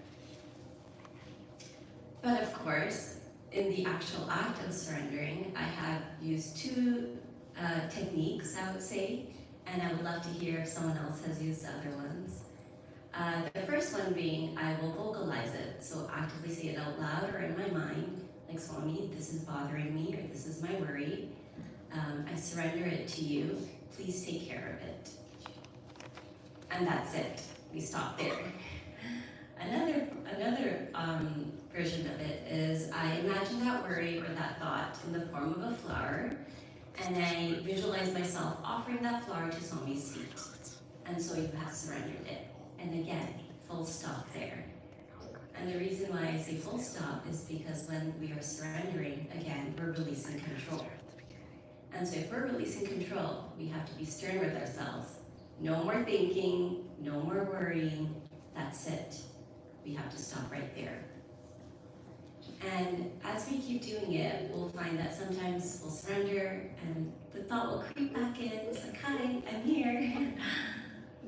But of course, in the actual act of surrendering, I have used two techniques, I would say, and I would love to hear if someone else has used other ones. The first one being, I will vocalize it, so actively say it out loud or in my mind, like, Swami, this is bothering me, or this is my worry. I surrender it to you. Please take care of it. And that's it. We stop there. Another version of it is I imagine that worry or that thought in the form of a flower, and I visualize myself offering that flower to Swami's feet. And so you have surrendered it. And again, full stop there. And the reason why I say full stop is because when we are surrendering, again, we're releasing control. And so if we're releasing control, we have to be stern with ourselves. No more thinking, no more worrying, that's it. We have to stop right there. And as we keep doing it, we'll find that sometimes we'll surrender and the thought will creep back in. It's like, hi, I'm here.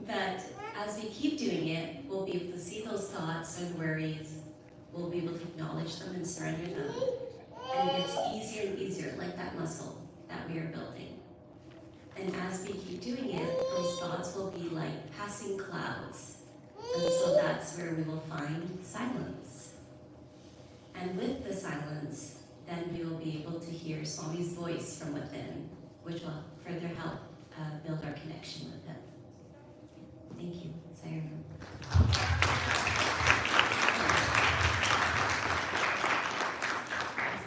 But as we keep doing it, we'll be able to see those thoughts and worries. We'll be able to acknowledge them and surrender them. And it gets easier and easier, like that muscle that we are building. And as we keep doing it, those thoughts will be like passing clouds. And so that's where we will find silence. And with the silence, then we will be able to hear Swami's voice from within, which will further help build our connection with him. Thank you. Sayonara.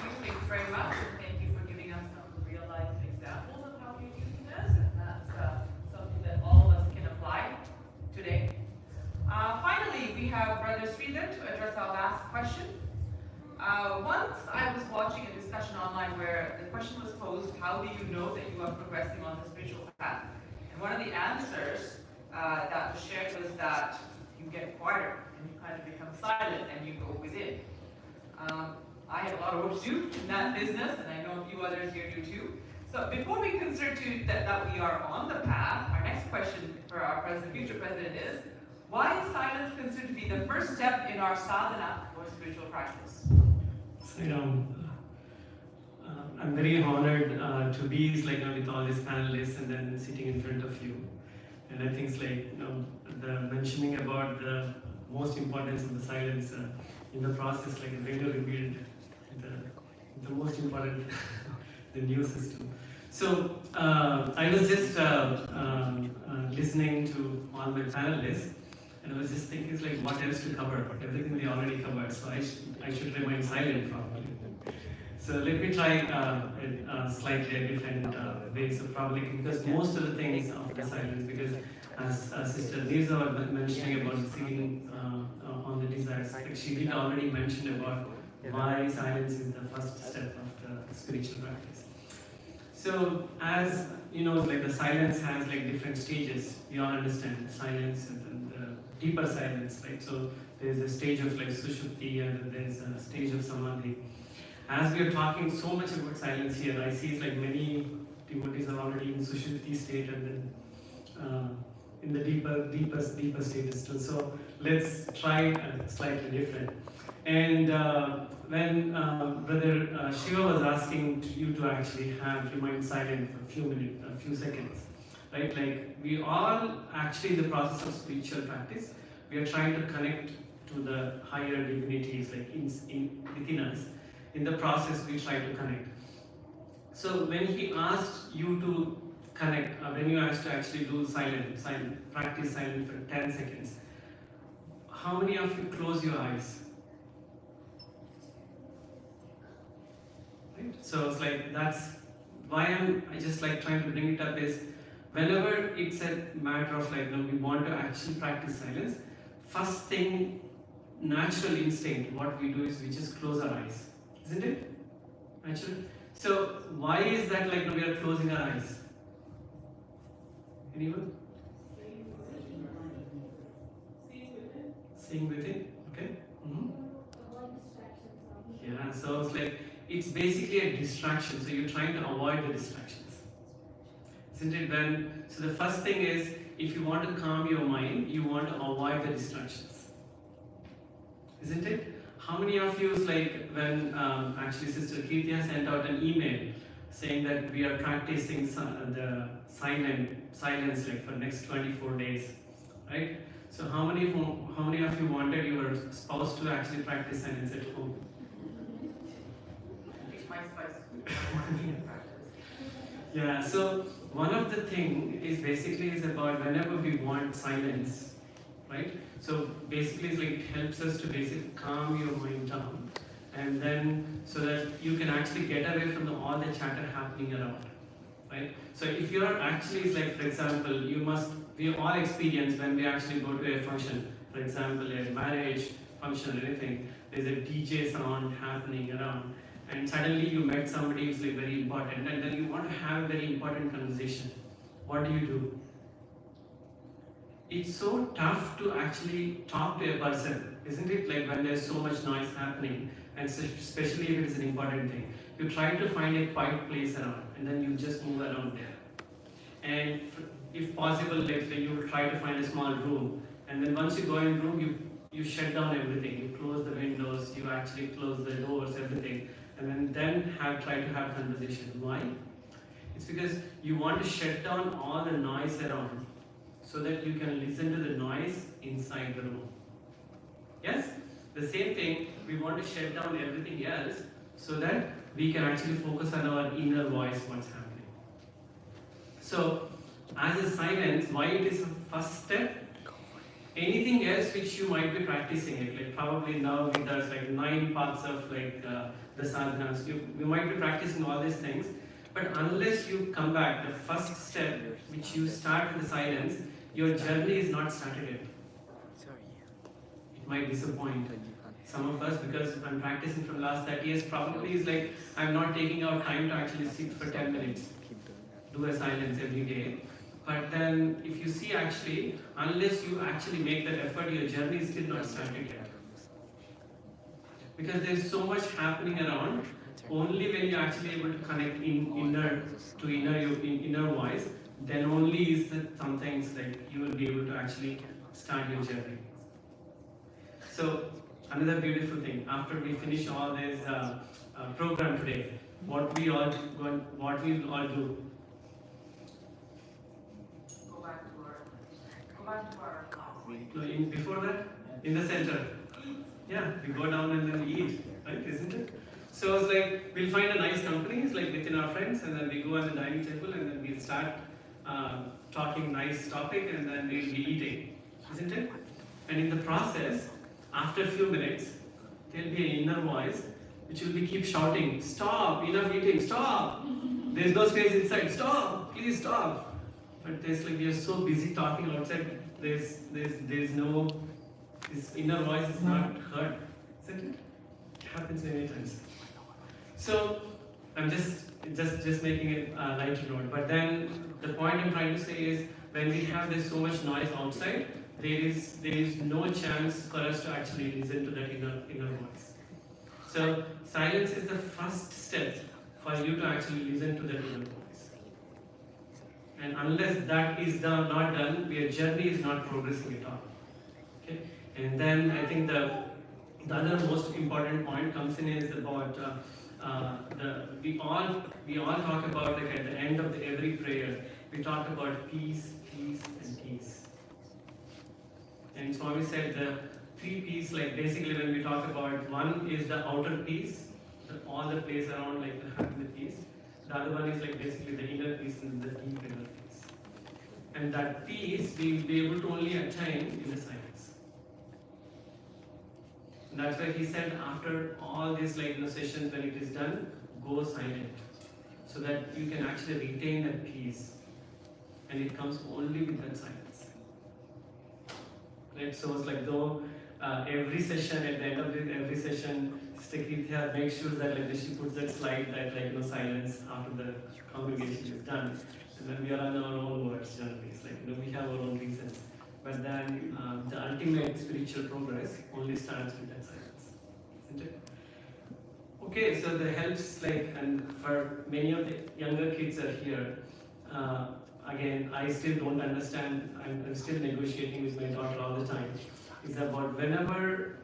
Thank you very much, and thank you for giving us some real-life examples of how you're using this, and that's something that all of us can apply today. Finally, we have Brother Sridhar to address our last question. Once I was watching a discussion online where the question was posed, how do you know that you are progressing on the spiritual path? And one of the answers that was shared was that you get quieter and you kind of become silent and you go within. I have a lot of work to do in that business, and I know a few others here do too. So before we consider that we are on the path, our next question for our future president is, why is silence considered to be the first step in our sadhana or spiritual practice? So, I'm very honored to be with all these panelists and then sitting in front of you. And I think it's the mentioning about the most importance of the silence in the process, like really revealed the most important the new system. So I was just listening to all my panelists, and I was just thinking, what else to cover? Everything they already covered, so I should remain silent probably. So let me try in slightly different ways of probably, because most of the things of the silence, because as Sister Nirza was mentioning about sitting on the desires, she did already mention about why silence is the first step of the spiritual practice. So as you know, the silence has different stages. You all understand silence and then the deeper silence, right? So there's a stage of sushupti and then there's a stage of samadhi. As we are talking so much about silence here, I see many devotees are already in sushupti state and then in the deeper state still. So let's try slightly different. And when Brother Shiva was asking you to actually remain silent for a few minutes, a few seconds, right? We all actually in the process of spiritual practice, we are trying to connect to the higher divinities within us. In the process, we try to connect. So when he asked you to connect, when you asked to actually do practice silent for 10 seconds, how many of you close your eyes? Right? So it's that's why I just trying to bring it up is whenever it's a matter of we want to actually practice silence, first thing, natural instinct, what we do is we just close our eyes. Isn't it? Actually. So why is that we are closing our eyes? Anyone? Seeing within. Okay. Yeah. So it's basically a distraction. So you're trying to avoid the distractions. Isn't it? So the first thing is, if you want to calm your mind, you want to avoid the distractions. Isn't it? How many of you when actually Sister Kirtia sent out an email saying that we are practicing the silence for next 24 days, right? So how many of you wanted your spouse to actually practice silence at home? It's my spice. Yeah. So one of the thing is basically is about whenever we want silence, right? So basically it helps us to basically calm your mind down, and then so that you can actually get away from all the chatter happening around, right? So if you're actually for example, we all experience when we actually go to a function, for example a marriage function or anything, there's a DJ sound happening around, and suddenly you met somebody who's very important, and then you want to have a very important conversation. What do? It's so tough to actually talk to a person, isn't it? When there's so much noise happening, and especially if it is an important thing, you try to find a quiet place around, and then you just move around there. And if possible, you will try to find a small room, and then once you go in room, you shut down everything. You close the windows, you actually close the doors, everything, and then try to have conversation. Why? It's because you want to shut down all the noise around, so that you can listen to the noise inside the room. Yes? The same thing, we want to shut down everything else so that we can actually focus on our inner voice, what's happening. So, as a silence, why it is a first step? Anything else which you might be practicing it, probably now with us 9 parts of the sadhanas, you might be practicing all these things, but unless you come back, the first step which you start with the silence, your journey is not started yet. It might disappoint some of us, because I'm practicing from last 30 years, probably is I'm not taking out time to actually sit for 10 minutes, do a silence every day. But then if you see actually, unless you actually make that effort, your journey is still not started yet. Because there's so much happening around, only when you're actually able to connect inner voice, then only is that some things you will be able to actually start your journey. So another beautiful thing, after we finish all this program today, what we all do. Go back to our No, before that, in the center. Yeah, we go down and then we eat, right? Isn't it? So it's like we'll find a nice company, it's like within our friends, and then we go at the dining table and then we'll start talking nice topic and then we'll be eating, isn't it? And in the process, after a few minutes, there'll be an inner voice which will be keep shouting, "Stop! Enough eating! Stop! There's no space inside. Stop! Please stop!" But there's like we are so busy talking outside. There's no, this inner voice is not heard, isn't it? It happens many times. So I'm just making it a lighter note. But then the point I'm trying to say is when we have this so much noise outside, there is no chance for us to actually listen to that inner voice. So silence is the first step for you to actually listen to that inner voice. And unless that is not done, your journey is not progressing at all. Okay? And then I think the other most important point comes in is about we all talk about, like at the end of every prayer, we talk about peace, peace, and peace. And Swami said the 3 P's, like basically when we talk about, one is the outer peace, all the place around, like having the peace. The other one is like basically the inner peace and the deep inner peace. And that peace we will be able to only attain in the silence. And that's why he said after all these sessions, when it is done, go silent, so that you can actually retain that peace. And it comes only with that silence. Right? So it's like though every session, at the end of every session, Sister Kirtya makes sure that she puts that slide that silence after the congregation is done. And then we are on our own words generally. It's like we have our own reasons. But then the ultimate spiritual progress only starts with that silence. Isn't it? Okay, so the helps and for many of the younger kids are here. Again, I still don't understand. I'm still negotiating with my daughter all the time. It's about whenever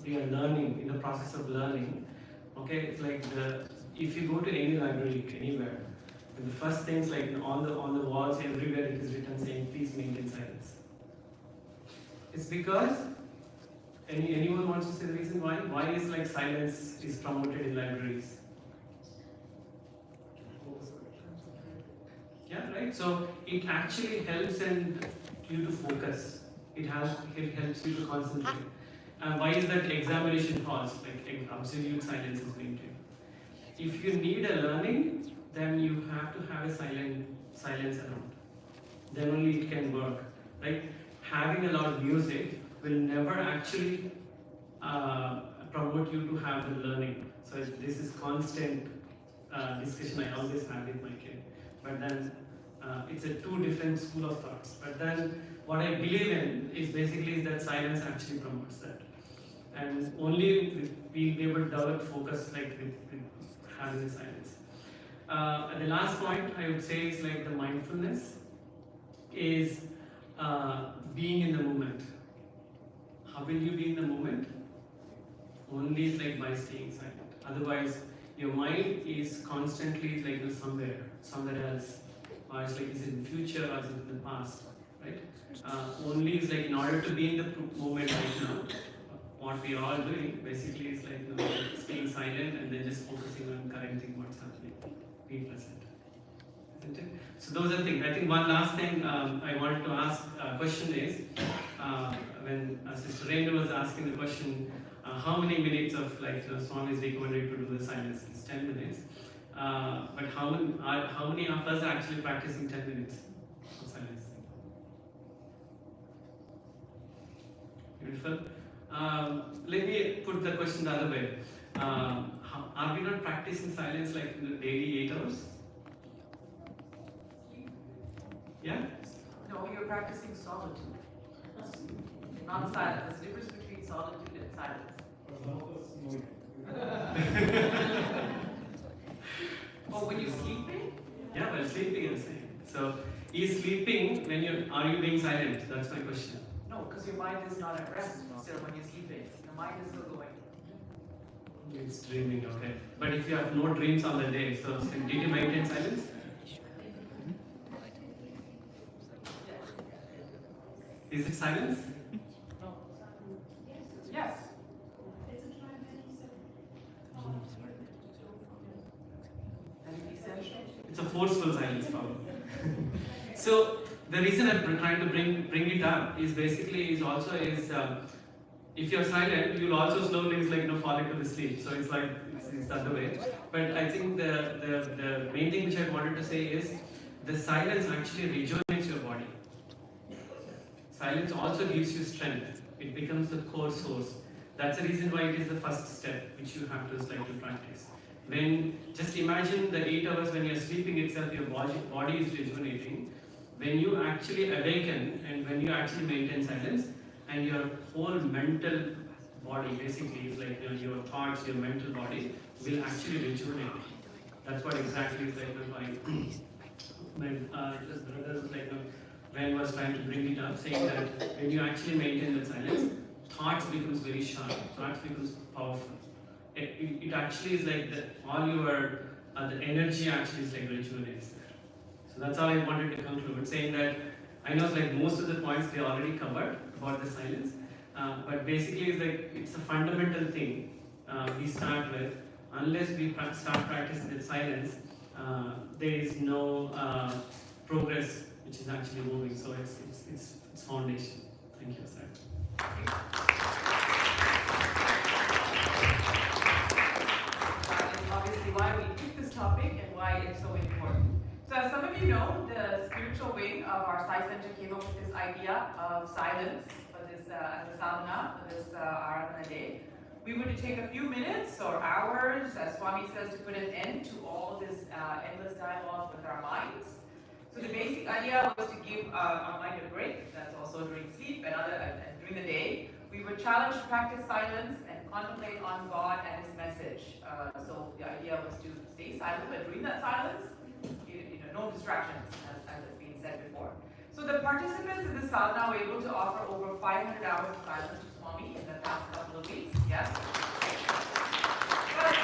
we are learning, in the process of learning, okay, it's like if you go to any library, anywhere, the first things on the walls everywhere it is written saying, please maintain silence. It's because, anyone wants to say the reason why? Why is silence is promoted in libraries? Yeah, right? So it actually helps you to focus. It helps you to concentrate. Why is that examination halls, absolute silence is maintained? If you need a learning, then you have to have a silence around. Then only it can work, right? Having a lot of music will never actually promote you to have the learning. So this is constant discussion I always have with my kid. But then it's a 2 different school of thoughts. But then what I believe in is basically that silence actually promotes that. And only we'll be able to develop focus with having the silence. And the last point I would say is the mindfulness is being in the moment. How will you be in the moment? Only by staying silent. Otherwise, your mind is constantly somewhere else. Or it's is it in the future or is it in the past, right? Only is in order to be in the moment right now, what we are all doing basically is staying silent and then just focusing on current thing, what's happening, be present, isn't it? So those are things. I think one last thing I wanted to ask question is when Sister Renu was asking the question, how many minutes of Swami is recommended to do the silence? It's 10 minutes. But how many of us are actually practicing 10 minutes of silence? Beautiful. Let me put the question the other way. Are we not practicing silence in the daily 8 hours? Yeah? No, you're practicing solitude. Not silence. There's a difference between solitude and silence. Oh, when you're sleeping? Yeah, while sleeping, I'm saying. So, is sleeping are you being silent? That's my question. No, because your mind is not at rest still when you're sleeping. The mind is still going. It's dreaming, okay. But if you have no dreams on the day, so did you maintain silence? Is it silence? Yes. It's a forceful silence problem. So the reason I'm trying to bring it up is basically if you're silent, you'll also slowly fall into the sleep. So it's like it's the other way. But I think the main thing which I wanted to say is the silence actually rejuvenates your body. Silence also gives you strength. It becomes the core source. That's the reason why it is the first step which you have to practice. Just imagine the 8 hours when you're sleeping itself, your body is rejuvenating. When you actually awaken and when you actually maintain silence, and your whole mental body basically is like your thoughts, your mental body will actually rejuvenate. That's what exactly is when this brother was when was trying to bring it up, saying that when you actually maintain the silence, thoughts becomes very sharp, thoughts becomes powerful. It actually is like all your the energy actually is rejuvenates there. So that's all I wanted to conclude, saying that I know most of the points they already covered about the silence, but basically it's a fundamental thing we start with. Unless we start practicing the silence, there is no progress which is actually moving. So it's foundation. Thank you, sir. Obviously why we picked this topic and why it's so important. So as some of you know, the spiritual wing of our Sai Center came up with this idea of silence for this as a sadhana for this Aradhana day. We were to take a few minutes or hours, as Swami says, to put an end to all this endless dialogue with our minds. So the basic idea was to give our mind a break. That's also during sleep and during the day. We were challenged to practice silence and contemplate on God and His message. So the idea was to stay silent, but during that silence, no distractions, as has been said before. So the participants in this sadhana were able to offer over 500 hours of silence to Swami in the past couple of weeks. Yes. But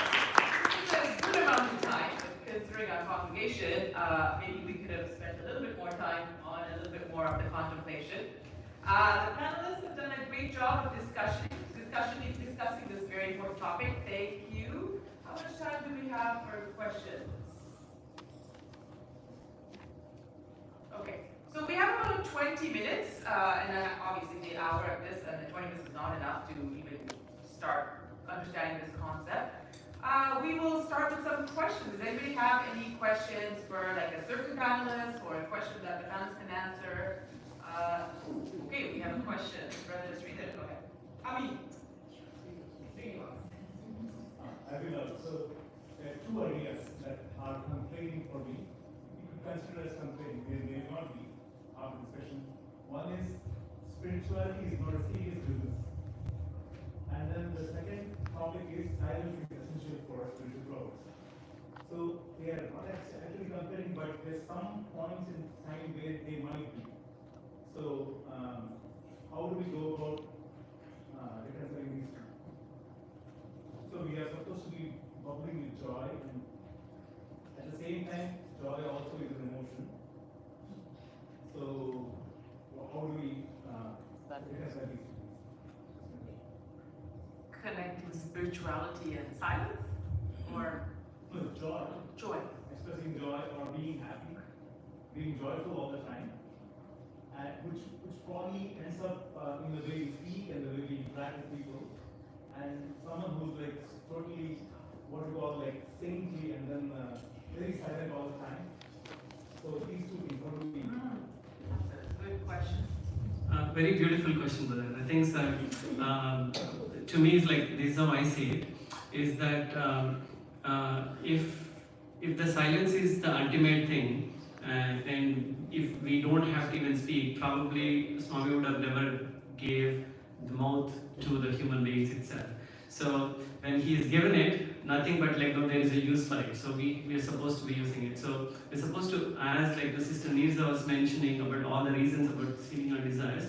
this is a good amount of time, considering our congregation. Maybe we could have spent a little bit more time on a little bit more of the contemplation. The panelists have done a great job of discussing this very important topic. Thank you. How much time do we have for questions? Okay, so we have about 20 minutes, and then obviously the hour of this and the 20 minutes is not enough to even start understanding this concept. We will start with some questions. Does anybody have any questions for a certain panelist or a question that the panelists can answer? Okay, we have a question. Brother, just read it. Go ahead. Ami. So there are two areas that are complaining for me. You could consider as complaining. They may not be after discussion. One is spirituality is not a serious business. And then the second topic is silence is essential for spiritual progress. So they are not actually comparing, but there's some points in time where they might be. So how do we go about reconciling these two? So we are supposed to be bubbling with joy, and at the same time, joy also is an emotion. So how do we reconcile these two? Connecting spirituality and silence? Or? No, joy. Joy. Expressing joy or being happy, being joyful all the time, and which probably ends up in the way we speak and the way we interact with people. And someone who's totally, what we call saintly and then very silent all the time. So these two things, how do we? That's a good question. Very beautiful question, brother. I think to me, it's this is how I see it, is that if the silence is the ultimate thing, and if we don't have to even speak, probably Swami would have never gave the mouth to the human beings itself. So when he is given it, nothing but there is a use for it. So we are supposed to be using it. So we're supposed to, as the sister Nirza was mentioning about all the reasons about seeking our desires,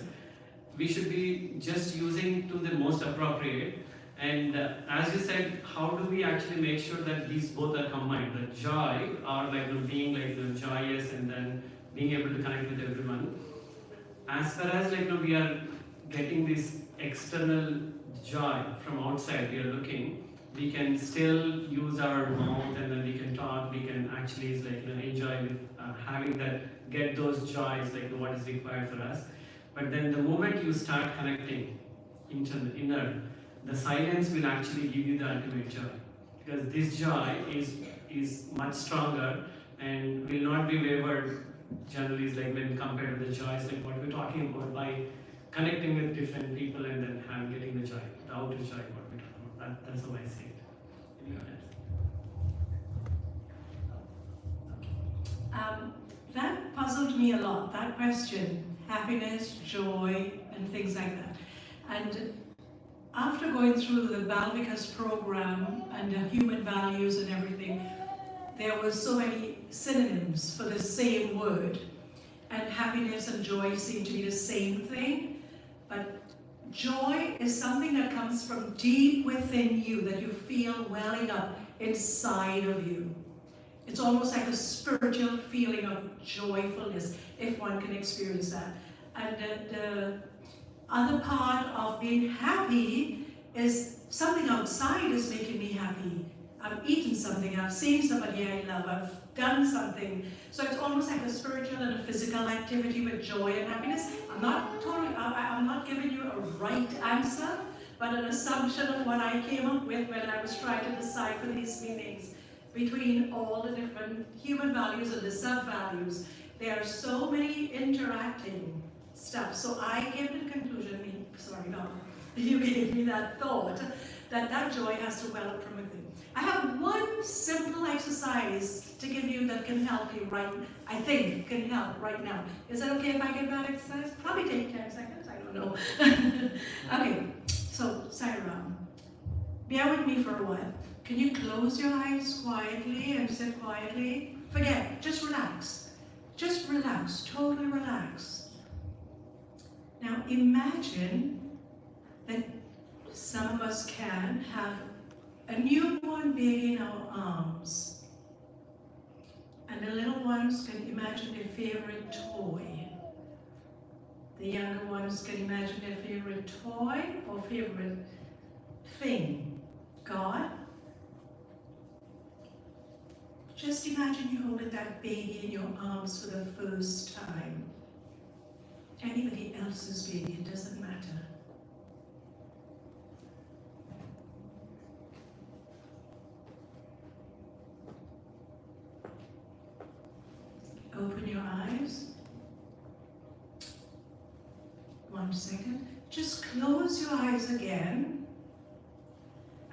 we should be just using to the most appropriate. And as you said, how do we actually make sure that these both are combined? The joy, or like being like joyous and then being able to connect with everyone. As far as like we are getting this external joy from outside, we are looking. We can still use our mouth and then we can talk. We can actually like enjoy with having that, get those joys like what is required for us. But then the moment you start connecting inner, the silence will actually give you the ultimate joy, because this joy is much stronger and will not be wavered. Generally, is like when compared to the joys like what we're talking about, by connecting with different people and then getting the joy, the outer joy, what we're talking about. That's how I see it. Any comments? That puzzled me a lot, that question, happiness, joy, and things like that. And after going through the Balvikas program and the human values and everything, there were so many synonyms for the same word. And happiness and joy seem to be the same thing. But joy is something that comes from deep within you, that you feel welling up inside of you. It's almost like a spiritual feeling of joyfulness, if one can experience that. And the other part of being happy is something outside is making me happy. I've eaten something, I've seen somebody I love, I've done something. So it's almost like a spiritual and a physical activity with joy and happiness. I'm not giving you a right answer, but an assumption of what I came up with when I was trying to decipher these meanings between all the different human values and the sub-values. There are so many interacting stuff. So I came to the conclusion, you gave me that thought, that joy has to well up from within. I have one simple exercise to give you that can help you I think can help right now. Is that okay if I give that exercise? Probably take 10 seconds, I don't know. Okay, so Sairam, bear with me for a while. Can you close your eyes quietly and sit quietly? Forget, just relax. Just relax, totally relax. Now imagine that some of us can have a newborn baby in our arms. And the little ones can imagine their favorite toy. The younger ones can imagine their favorite toy or favorite thing. God, just imagine you holding that baby in your arms for the first time. Anybody else's baby, it doesn't matter. Open your eyes. 1 second. Just close your eyes again.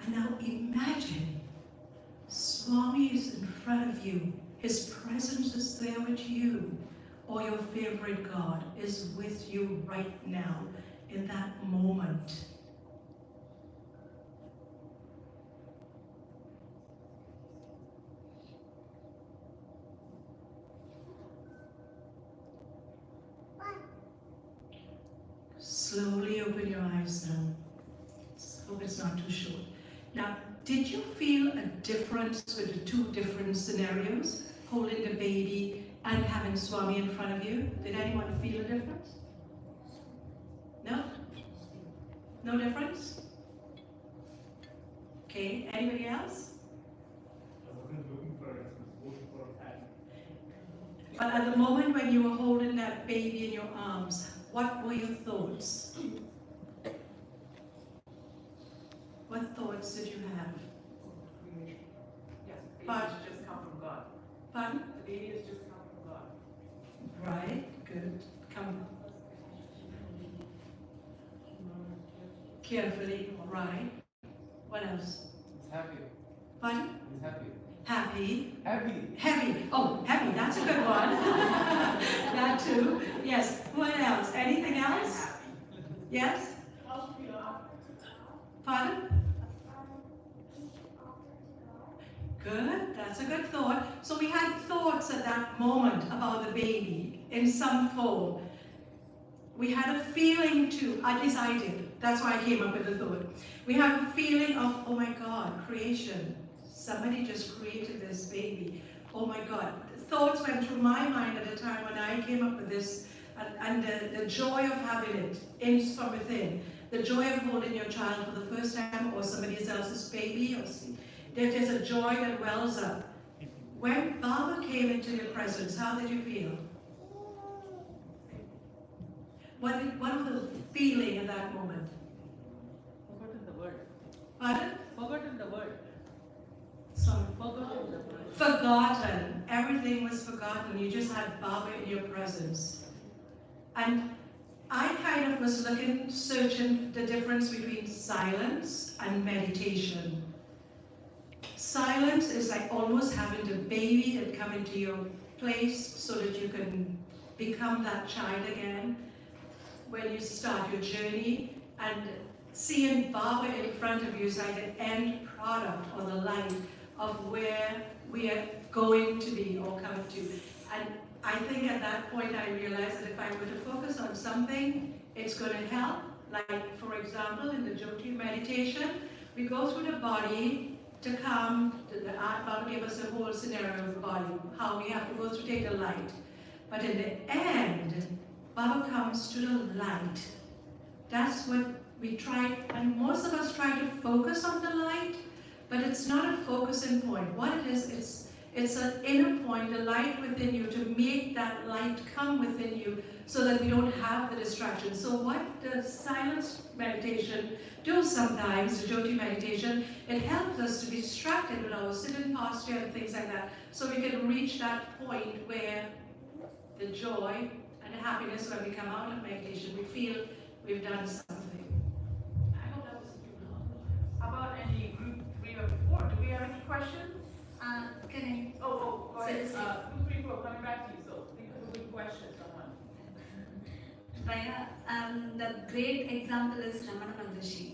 And now imagine Swami is in front of you. His presence is there with you. Or your favorite God is with you right now in that moment. Slowly open your eyes now. Hope it's not too short. Now, did you feel a difference with the two different scenarios? Holding the baby and having Swami in front of you? Did anyone feel a difference? No? No difference? Okay, anybody else? I wasn't looking for it, I was looking for a fan. But at the moment when you were holding that baby in your arms, what were your thoughts? What thoughts did you have? Yes, the baby But- has just come from God. Pardon? The baby has just come from God. Right, good. Come. Carefully, right. What else? It's happy. Pardon? It's happy. Happy. Happy. Heavy. Oh, heavy, that's a good one. That too. Yes. What else? Anything else? Yes? Pardon? Good, that's a good thought. So we had thoughts at that moment about the baby in some form. we had a feeling too, at least I did, that's why I came up with the thought. We have a feeling of, oh my God, creation. Somebody just created this baby. Oh my God. Thoughts went through my mind at a time when I came up with this, and the joy of having it in from within. The joy of holding your child for the first time, or somebody else's baby, or there's a joy that wells up. When Baba came into your presence, how did you feel? What was the feeling at that moment? Forgotten the word. Pardon? Forgotten the word. Sorry. Forgotten the word. Forgotten. Everything was forgotten. You just had Baba in your presence. And I kind of was searching the difference between silence and meditation. Silence is like almost having the baby that come into your place so that you can become that child again when you start your journey, and seeing Baba in front of you is like the end product or the light of where we are going to be or come to. And I think at that point I realized that if I were to focus on something, it's going to help. Like, for example, in the Jyoti meditation, we go through the body to come, Baba gave us a whole scenario of the body, how we have to go through, take the light. But in the end, Baba comes to the light. That's what we try, and most of us try to focus on the light, but it's not a focusing point. What it is, it's an inner point, the light within you, to make that light come within you so that we don't have the distraction. So what the silence meditation do sometimes, the Jyoti meditation, it helps us to be distracted with our sitting posture and things like that, so we can reach that point where the joy and the happiness, when we come out of meditation, we feel we've done something. I hope that was a How about any group 3 or 4? Do we have any questions? Can Go ahead. So- Group 3, 4, coming back to you. So think of a good question, someone. The great example is Ramana Maharshi.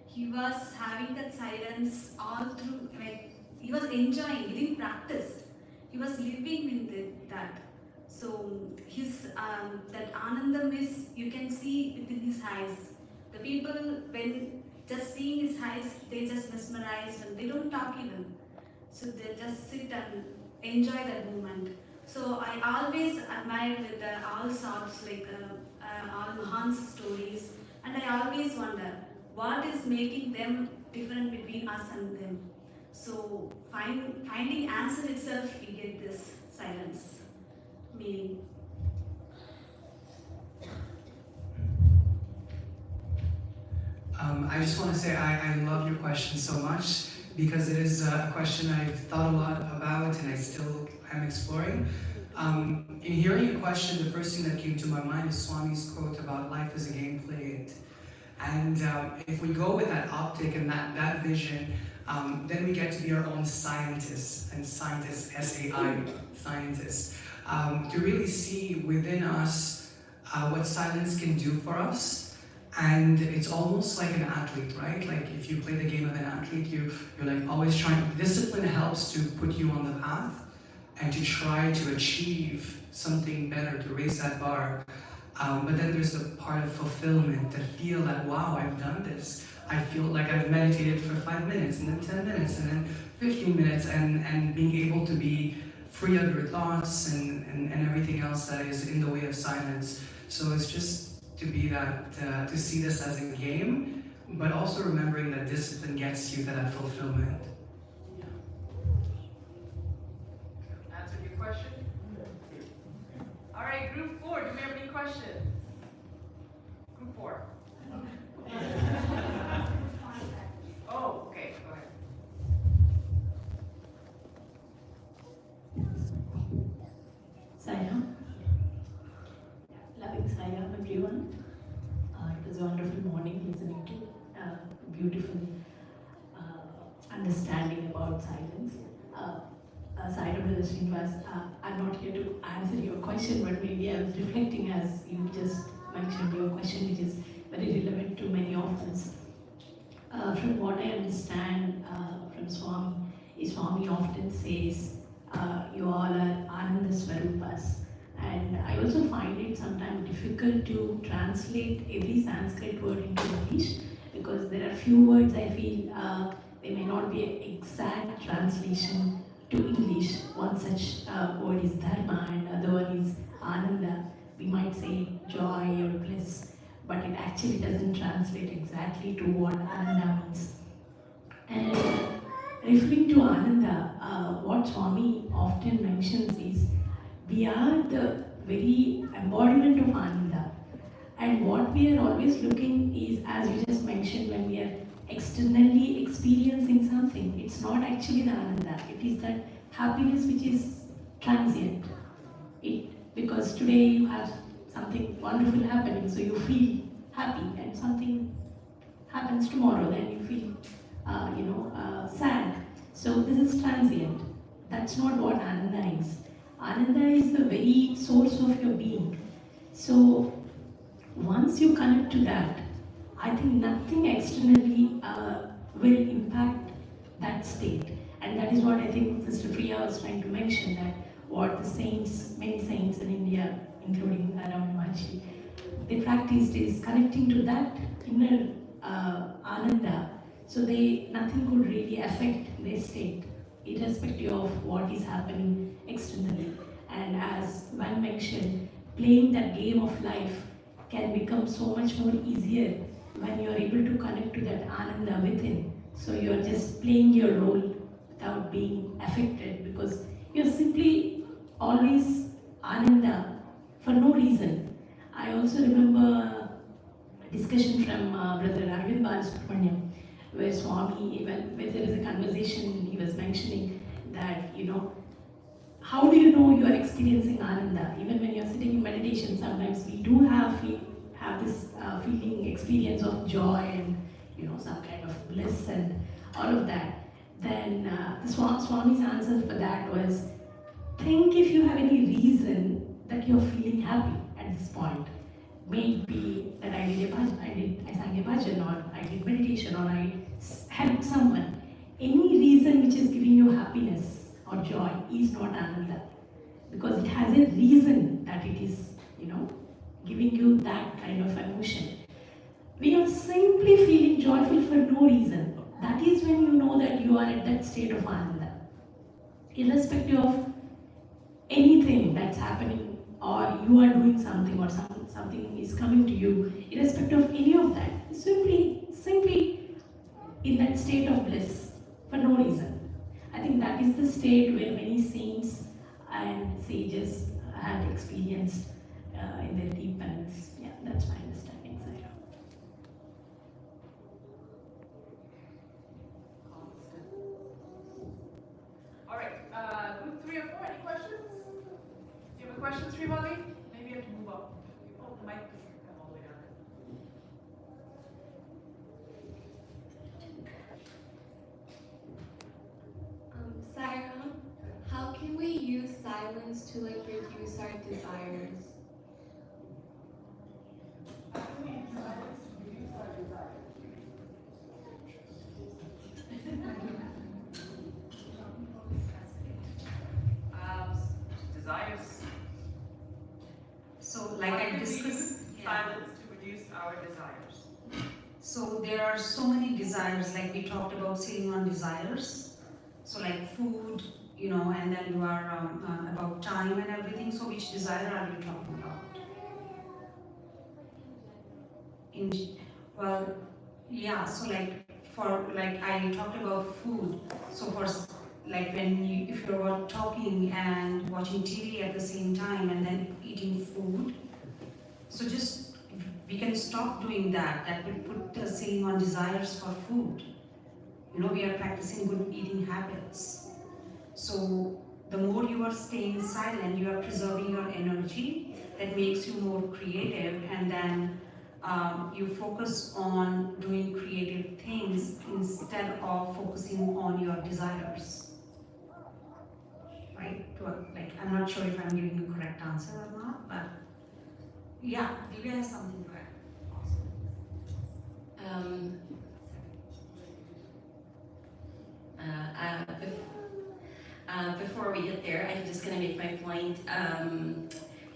He was having that silence all through, like, he was enjoying, he didn't practice. He was living with that. So his that Anandam is, you can see within his eyes. The people, when just seeing his eyes, they just mesmerized and they don't talk even. So they just sit and enjoy that moment. So I always admire with all sorts, like all Mahan's stories, and I always wonder what is making them different between us and them. So finding answer itself, you get this silence meaning. I just want to say I love your question so much, because it is a question I've thought a lot about and I still am exploring. In hearing your question, the first thing that came to my mind is Swami's quote about life as a game, play it. And if we go with that optic and that vision, then we get to be our own scientists, and scientists, S-A-I, scientists, to really see within us what silence can do for us. And it's almost like an athlete, right? Like if you play the game of an athlete, you're like always trying. Discipline helps to put you on the path and to try to achieve something better, to raise that bar. But then there's the part of fulfillment, to feel that, wow, I've done this. I feel like I've meditated for 5 minutes, and then 10 minutes, and then 15 minutes, and being able to be free of your thoughts and everything else that is in the way of silence. So it's just to be that, to see this as a game, but also remembering that discipline gets you to that fulfillment. Answer your question? All right, group 4, do we have any questions? Group 4. Oh, okay, go ahead. Saya, loving Saya, everyone. It was a wonderful morning listening to beautiful understanding about silence. Saya Srinivas, I'm not here to answer your question, but maybe I was reflecting as you just mentioned your question, which is very relevant to many of us. From what I understand from Swami often says, you all are Ananda Swarupas, And I also find it sometimes difficult to translate every Sanskrit word into English, because there are few words I feel they may not be an exact translation to English. One such word is dharma and other one is ananda. We might say joy or bliss, but it actually doesn't translate exactly to what ananda means. And referring to ananda, what Swami often mentions is we are the very embodiment of ananda. And what we are always looking is, as you just mentioned, when we are externally experiencing something, it's not actually the ananda, it is that happiness which is transient. Because today you have something wonderful happening, so you feel happy, and something happens tomorrow, then you feel sad. So this is transient. That's not what ananda is. Ananda is the very source of your being. So once you connect to that, I think nothing externally will impact that state. And that is what I think Sister Priya was trying to mention, that what the saints, many saints in India, including Aradhana Maharshi, they practiced is connecting to that inner ananda. So nothing could really affect their state, irrespective of what is happening externally. And as Van mentioned, playing that game of life can become so much more easier when you are able to connect to that ananda within. So you are just playing your role without being affected, because you're simply always ananda for no reason. I also remember a discussion from Brother Arvind Balasubramaniam, where Swami, where there is a conversation, he was mentioning that, how do you know you are experiencing ananda? Even when you are sitting in meditation, sometimes we do have this feeling, experience of joy and some kind of bliss and all of that. Then the Swami's answer for that was, think if you have any reason that you're feeling happy at this point. Maybe that I sang a bhajan, or I did meditation, or I helped someone. Any reason which is giving you happiness or joy is not ananda, because it has a reason that it is, giving you that kind of emotion. We are simply feeling joyful for no reason. That is when you know that you are at that state of ananda. Irrespective of anything that's happening, or you are doing something, or something is coming to you, irrespective of any of that, simply in that state of bliss for no reason. I think that is the state where many saints and sages had experienced in their deep penance. Yeah, that's my understanding, Sarah. All right, group 3 or 4, any questions? Do you have a question, Srimali? Maybe you have to move up. Oh, the mic doesn't come all the way down. Sarah, how can we use silence to reduce our desires? How can we use silence to reduce our desires? Desires. So like I discussed, silence to reduce our desires. So there are so many desires, like we talked about sitting on desires. So like food, and then you are about time and everything. So which desire are you talking about? So I talked about food. So for like if you're talking and watching TV at the same time and then eating food, so just we can stop doing that. That will put the sitting on desires for food. We are practicing good eating habits. So the more you are staying silent, you are preserving your energy. That makes you more creative, and then you focus on doing creative things instead of focusing on your desires. Right? I'm not sure if I'm giving a correct answer or not, but yeah, Divya has something to add. Before we get there, I'm just going to make my point.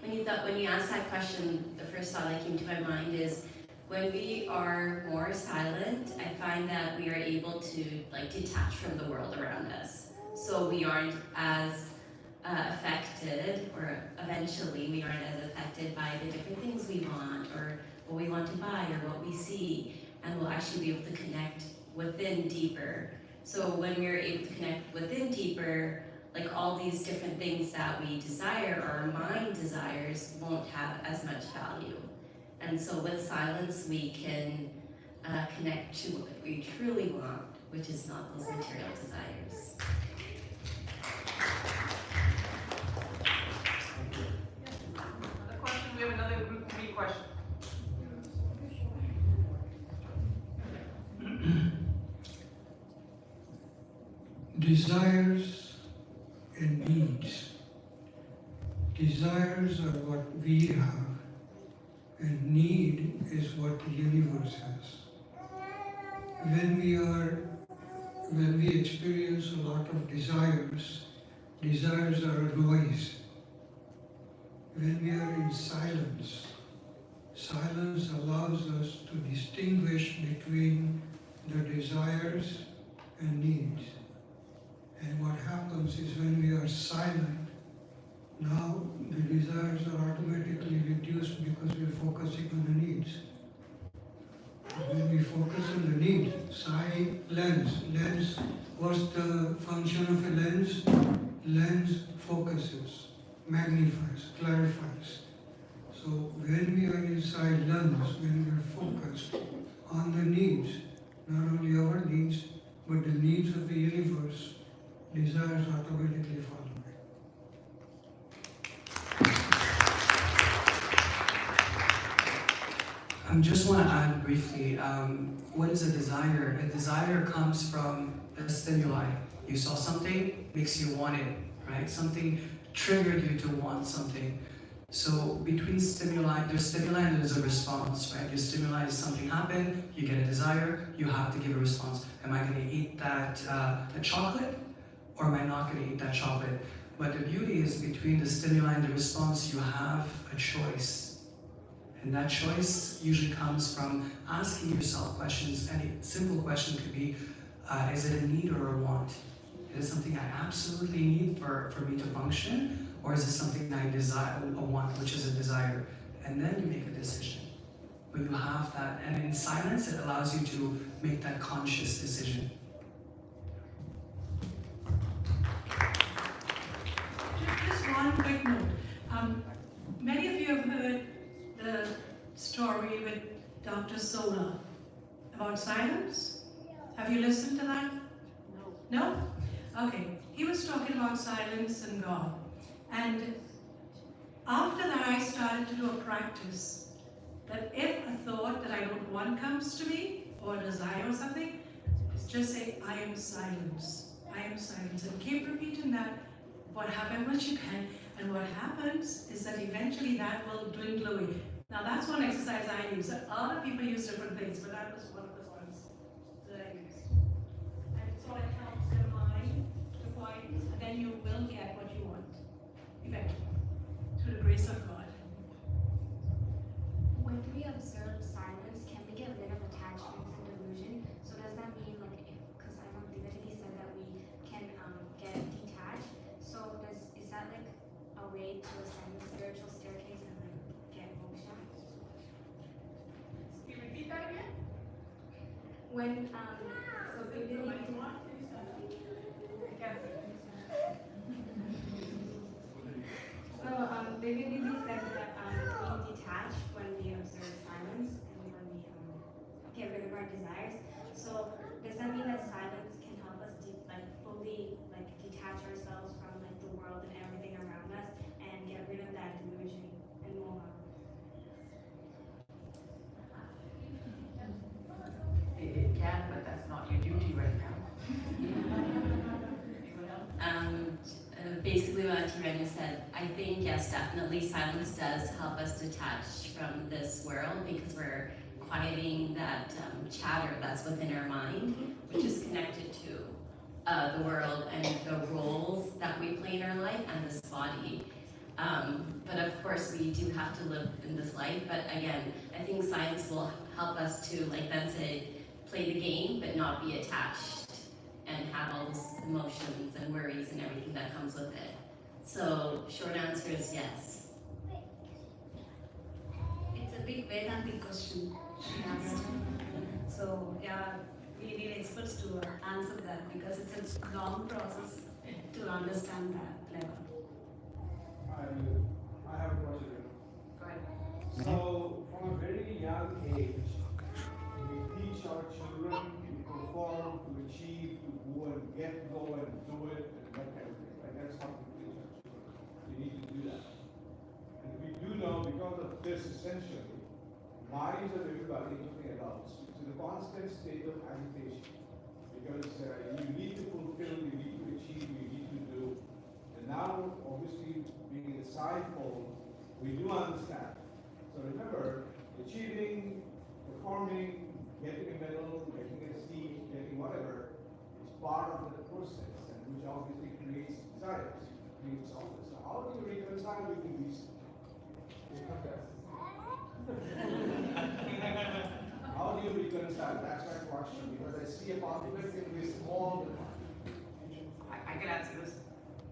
when you asked that question, the first thought that came to my mind is when we are more silent, I find that we are able to like detach from the world around us. So we aren't as affected, or eventually we aren't as affected by the different things we want, or what we want to buy, or what we see, and we'll actually be able to connect within deeper. So when we're able to connect within deeper, like all these different things that we desire, or our mind desires, won't have as much value. And so with silence, we can connect to what we truly want, which is not those material desires. Another question, we have another group 3 question. Desires and needs. Desires are what we have, and need is what the universe has. When we experience a lot of desires, desires are a noise. When we are in silence, silence allows us to distinguish between the desires and needs. And what happens is when we are silent, now the desires are automatically reduced because we are focusing on the needs. When we focus on the need, lens, what's the function of a lens? Lens focuses, magnifies, clarifies. So when we are inside lens, when we are focused on the needs, not only our needs, but the needs of the universe, desires automatically fall away. I just want to add briefly, what is a desire? A desire comes from a stimuli. You saw something, makes you want it, right? Something triggered you to want something. So between stimuli, there's stimuli and there's a response, right? Your stimuli is something happened, you get a desire, you have to give a response. Am I going to eat that chocolate, or am I not going to eat that chocolate? But the beauty is between the stimuli and the response, you have a choice. And that choice usually comes from asking yourself questions. Any simple question could be, is it a need or a want? Is it something I absolutely need for me to function? Or is it something I desire, a want, which is a desire? And then you make a decision. But you have that, and in silence, it allows you to make that conscious decision. Just one quick note. Many of you have heard the story with Dr. Sola about silence. Have you listened to that? No. No? Okay. He was talking about silence and God. And after that, I started to do a practice that if a thought that I don't want comes to me, or a desire or something, just say, I am silence. I am silence. And keep repeating that, what happened, what you can. And what happens is that eventually that will dwindle away. Now that's one exercise I use. Other people use different things, but that was one of the ones that I used. And so it helps your mind to quieten, and then you will get what you want, eventually, through the grace of God. When we observe silence, can we get rid of attachments and delusion? So does that mean, like, because I know divinity said that we can get detached. So is that like a way to ascend the spiritual staircase and like get moksha? Can you repeat that again? When so divinity. So divinity said that we detach when we observe silence and when we get rid of our desires. So does that mean that silence can help us fully detach ourselves from the world and everything around us and get rid of that delusion and moha? It can, but that's not your duty right now. Basically what Tiranya said, I think yes, definitely silence does help us detach from this world because we're quieting that chatter that's within our mind, which is connected to the world and the roles that we play in our life and this body. But of course, we do have to live in this life. But again, I think science will help us to, like Ben said, play the game, but not be attached and have all those emotions and worries and everything that comes with it. So, short answer is yes. It's a big Vedantic question she asked. So, yeah, we need experts to answer that because it's a long process to understand that level. I have a question. Go ahead. So, from a very young age, we teach our children to perform, to achieve, to go and go and do it, and that kind of thing. Like that's how we teach our children. We need to do that. And we do know because of this essentially, minds of everybody, including adults, is in a constant state of agitation. Because you need to fulfill, you need to achieve, you need to do. And now, obviously, being in the side fold, we do understand. So remember, achieving, performing, getting a medal, getting a seat, getting whatever, is part of the process, and which obviously creates desires, creates all this. So how do you reconcile between these two? How do you reconcile? That's my question, because I see a conflict in this all the time. I can answer this.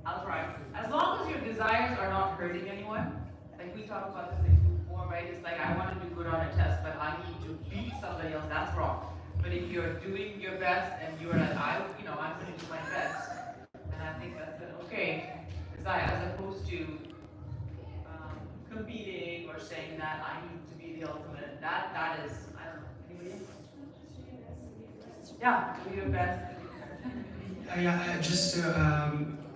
I'll try. As long as your desires are not hurting anyone, like we talked about this before, right? It's like I want to do good on a test, but I need to beat somebody else. That's wrong. But if you're doing your best and you're like, I'm going to do my best, and I think that's an okay desire, as opposed to competing or saying that I need to be the ultimate. That is, I don't know. Anybody else? Yeah, do your best.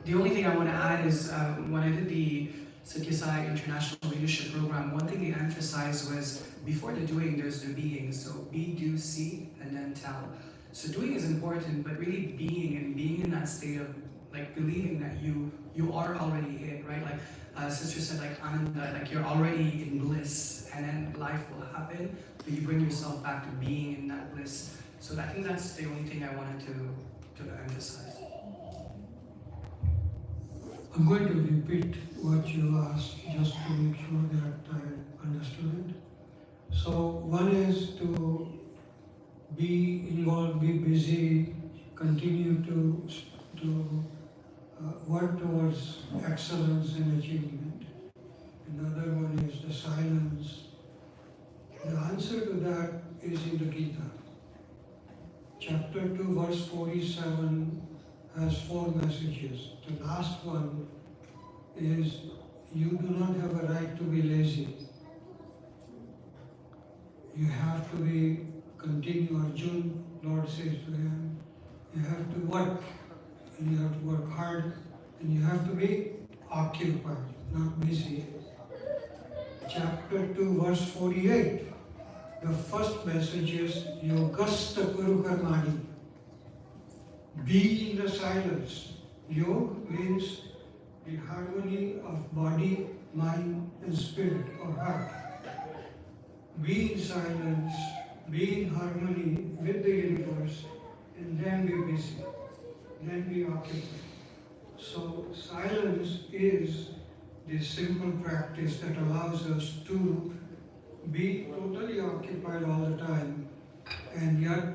The only thing I want to add is when I did the Satyasai International Leadership Program, one thing they emphasized was before the doing, there's the being. So be, do, see, and then tell. So doing is important, but really being in that state of like believing that you are already it, right? Like sister said, like Ananda, like you're already in bliss, and then life will happen, but you bring yourself back to being in that bliss. So I think that's the only thing I wanted to emphasize. I'm going to repeat what you asked just to make sure that I understood it. So one is to be involved, be busy, continue to work towards excellence and achievement. And the other one is the silence. The answer to that is in the Gita. Chapter 2, verse 47 has 4 messages. The last one is you do not have a right to be lazy. You have to be continue. Arjuna, Lord says to him, you have to work, and you have to work hard, and you have to be occupied, not busy. Chapter 2, verse 48. The first message is Yogasta Kuru Karmani. Be in the silence. Yoga means the harmony of body, mind, and spirit or heart. Be in silence, be in harmony with the universe, and then be busy, then be occupied. So silence is the simple practice that allows us to be totally occupied all the time and yet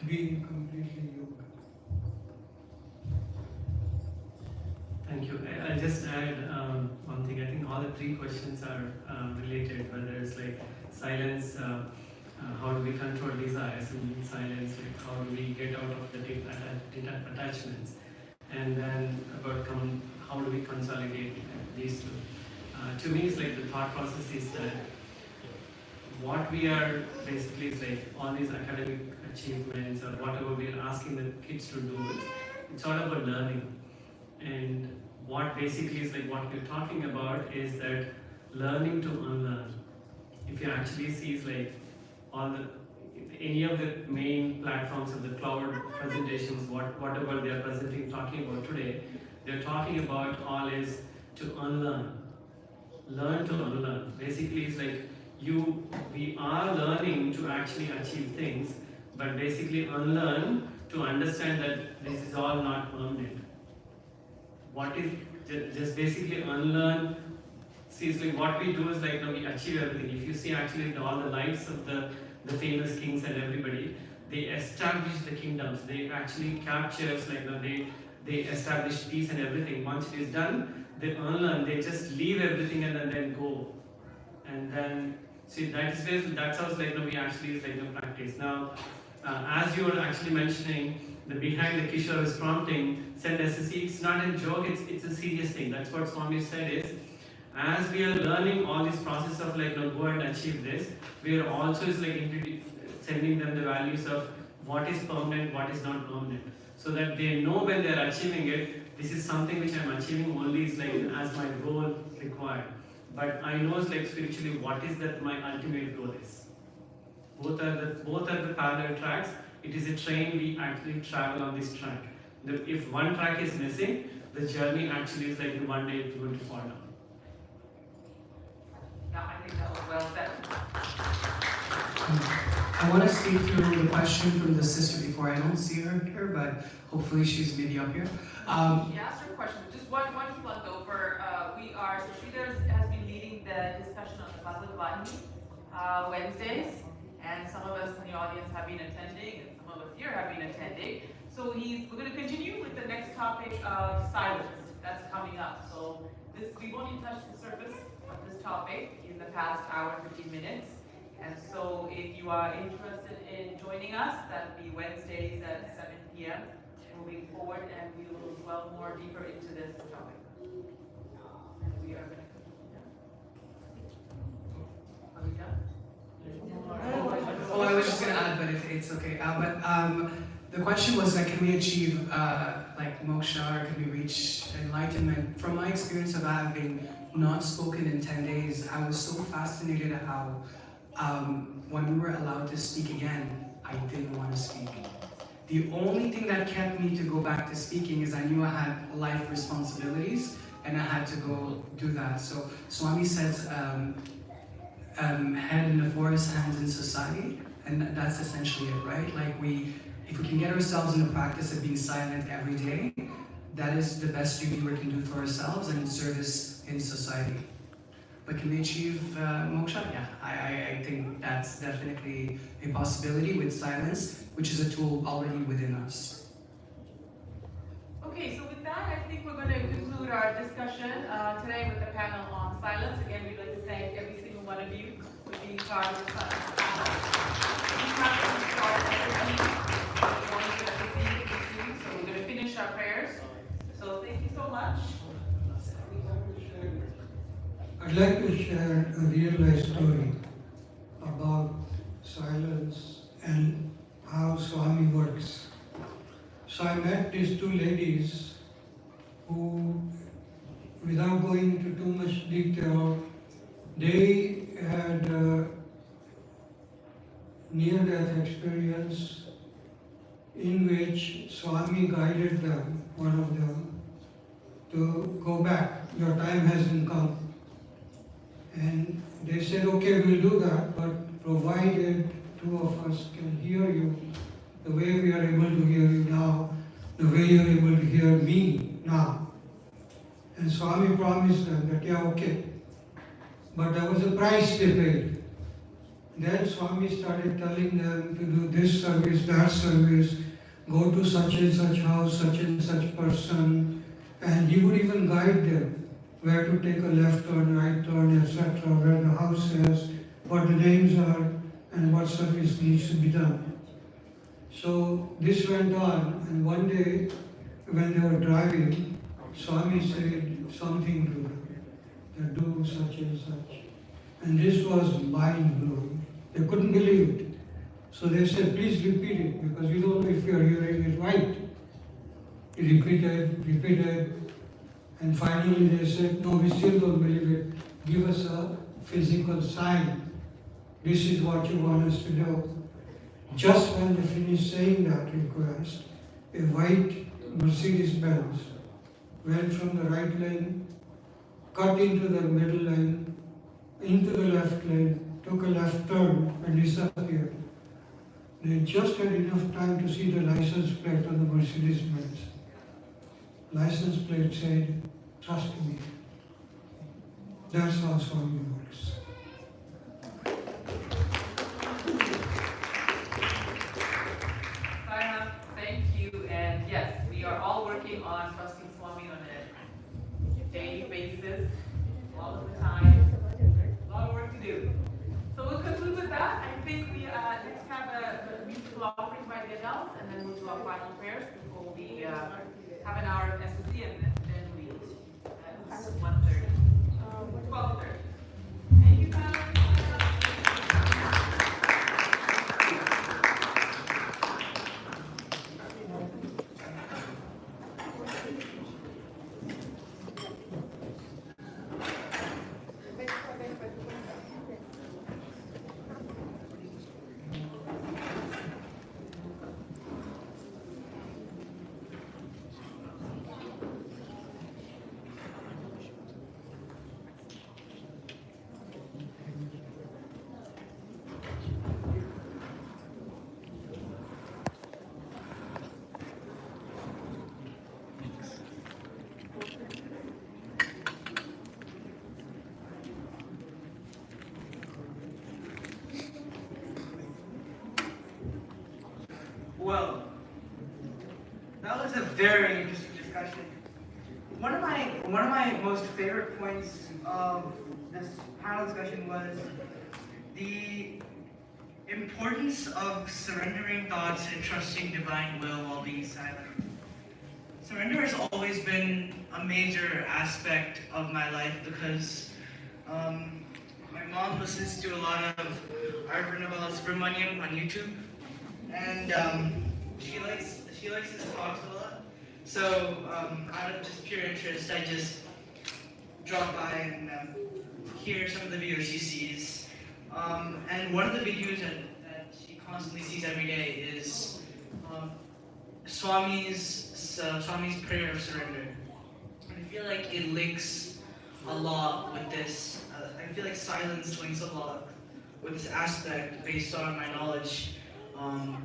being completely yoga. Thank you. I'll just add one thing. I think all the 3 questions are related, whether it's like silence, how do we control desires, and silence, like how do we get out of the attachments, and then about how do we consolidate these 2. To me, it's like the thought process is that what we are basically is like all these academic achievements or whatever we are asking the kids to do, it's all about learning. And what basically is like what we're talking about is that learning to unlearn. If you actually see, is like any of the main platforms of the cloud presentations, whatever they are presenting, talking about today, they're talking about all is to unlearn. Learn to unlearn. Basically, it's like we are learning to actually achieve things, but basically unlearn to understand that this is all not permanent. What is just basically unlearn. See, it's like what we do is like, we achieve everything. If you see actually all the lives of the famous kings and everybody, they establish the kingdoms. They actually captures, they establish peace and everything. Once it is done, they unlearn. They just leave everything and then go. And then, see, that's how it's like, we actually is like practice. Now, as you were actually mentioning, the behind the Kishore is prompting, said SSC, it's not a joke, it's a serious thing. That's what Swami said is, as we are learning all this process of go and achieve this, we are also is sending them the values of what is permanent, what is not permanent. So that they know when they are achieving it, this is something which I am achieving only is as my goal required. But I know spiritually what is that my ultimate goal is. Both are the parallel tracks. It is a train, we actually travel on this track. If one track is missing, the journey actually is one day it's going to fall down. Yeah, I think that was well said. I want to speak through the question from the sister before. I don't see her here, but hopefully she's maybe up here. She asked her question. Just one plug though for so Sridhar has been leading the discussion on the Bhagavad Vani Wednesdays, and some of us in the audience have been attending, and some of us here have been attending. So we're going to continue with the next topic of silence that's coming up. So we've only touched the surface of this topic in the past hour and 15 minutes. And so if you are interested in joining us, that'll be Wednesdays at 7 p.m. moving forward, and we will delve more deeper into this topic. And we are going to... Are we done? Oh, I was just going to add, but if it's okay. The question was can we achieve moksha, or can we reach enlightenment? From my experience of having not spoken in 10 days, I was so fascinated at how when we were allowed to speak again, I didn't want to speak. The only thing that kept me to go back to speaking is I knew I had life responsibilities and I had to go do that. So Swami says, head in the forest, hands in society, and that's essentially it, right? If we can get ourselves in the practice of being silent every day, that is the best duty we can do for ourselves and service in society. But can we achieve moksha? Yeah, I think that's definitely a possibility with silence, which is a tool already within us. Okay, so with that, I think we're going to conclude our discussion today with the panel on silence. Again, we'd like to thank every single one of you for being part of the silence panel. So we're going to finish our prayers. So thank you so much. I'd like to share a real life story about silence and how Swami works. So I met these two ladies who, without going into too much detail, they had a near-death experience in which Swami guided them, one of them, to go back. Your time hasn't come. And they said, okay, we'll do that, but provided two of us can hear you the way we are able to hear you now, the way you are able to hear me now. And Swami promised them that, yeah, okay. But there was a price they paid. Then Swami started telling them to do this service, that service, go to such and such house, such and such person, and he would even guide them where to take a left turn, right turn, etc., where the house is, what the names are, and what service needs to be done. So this went on, and one day when they were driving, Swami said something to them, that do such and such. And this was mind-blowing. They couldn't believe it. So they said, please repeat it, because we don't know if you are hearing it right. He repeated, and finally they said, no, we still don't believe it. Give us a physical sign. This is what you want us to do. Just when they finished saying that request, a white Mercedes-Benz went from the right lane, cut into the middle lane, into the left lane, took a left turn and disappeared. They just had enough time to see the license plate on the Mercedes-Benz. License plate said Trust me. That's how Swami works. Sarah, thank you. And yes, we are all working on trusting Swami on a daily basis, all of the time. A lot of work to do. So we'll conclude with that. I think we next have a musical offering by the adults, and then we'll do our final prayers before we have an hour of SSC, and then we at 1:30. 12:30. Thank you, Tyler. Well, that was a very interesting discussion. One of my most favorite points of this panel discussion was the importance of surrendering thoughts and trusting divine will while being silent. Surrender has always been a major aspect of my life because my mom listens to a lot of Aradhana Subramaniam on YouTube, and she likes his talks a lot. So out of just pure interest, I just drop by and hear some of the videos she sees. And one of the videos that she constantly sees every day is Swami's prayer of surrender. And I feel like it links a lot with this. I feel like silence links a lot with this aspect based on my knowledge and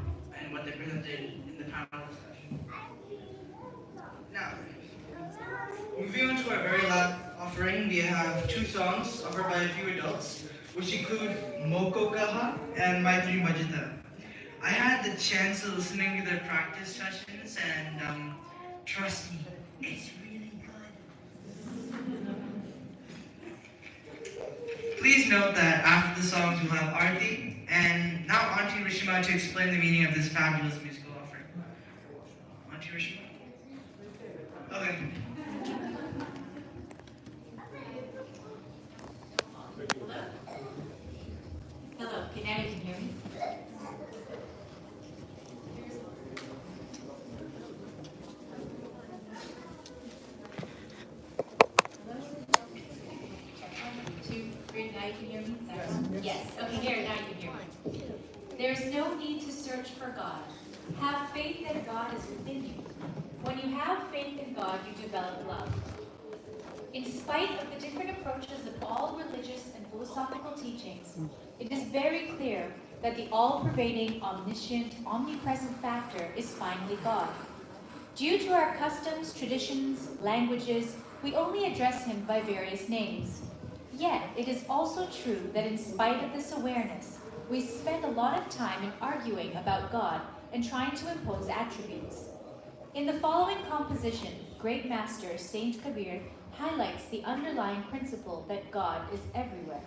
what they presented in the panel discussion. Now, moving on to our very last offering, we have two songs offered by a few adults, which include Moko Kaha and Maitri Majita. I had the chance of listening to their practice sessions, and trust me, it's really good. Please note that after the songs we'll have Arti, and now Auntie Rishima to explain the meaning of this fabulous musical offering. Auntie Rishima? Okay. Hello, can anyone hear me? Now you can hear me? Yes. Okay, here, now you can hear me. There's no need to search for God. Have faith that God is within you. When you have faith in God, you develop love. In spite of the different approaches of all religious and philosophical teachings, it is very clear that the all-pervading, omniscient, omnipresent factor is finally God. Due to our customs, traditions, languages, we only address him by various names. Yet, it is also true that in spite of this awareness, we spend a lot of time in arguing about God and trying to impose attributes. In the following composition, Great Master Saint Kabir highlights the underlying principle that God is everywhere.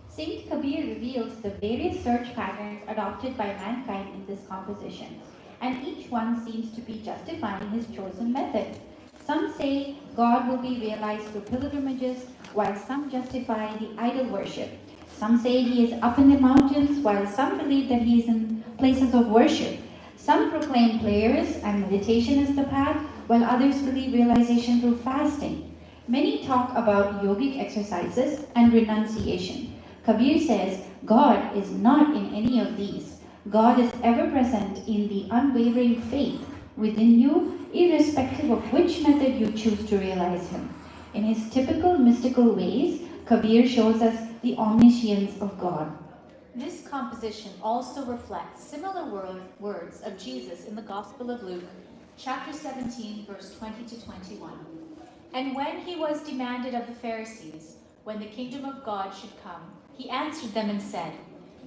Saint Kabir reveals the various search patterns adopted by mankind in this composition, and each one seems to be justifying his chosen method. Some say God will be realized through pilgrimages, while some justify the idol worship. Some say he is up in the mountains, while some believe that he is in places of worship. Some proclaim prayers and meditation as the path, while others believe realization through fasting. Many talk about yogic exercises and renunciation. Kabir says, God is not in any of these. God is ever present in the unwavering faith within you, irrespective of which method you choose to realize him. In his typical mystical ways, Kabir shows us the omniscience of God. This composition also reflects similar words of Jesus in the Gospel of Luke, chapter 17, verse 20 to 21. And when he was demanded of the Pharisees when the kingdom of God should come, he answered them and said,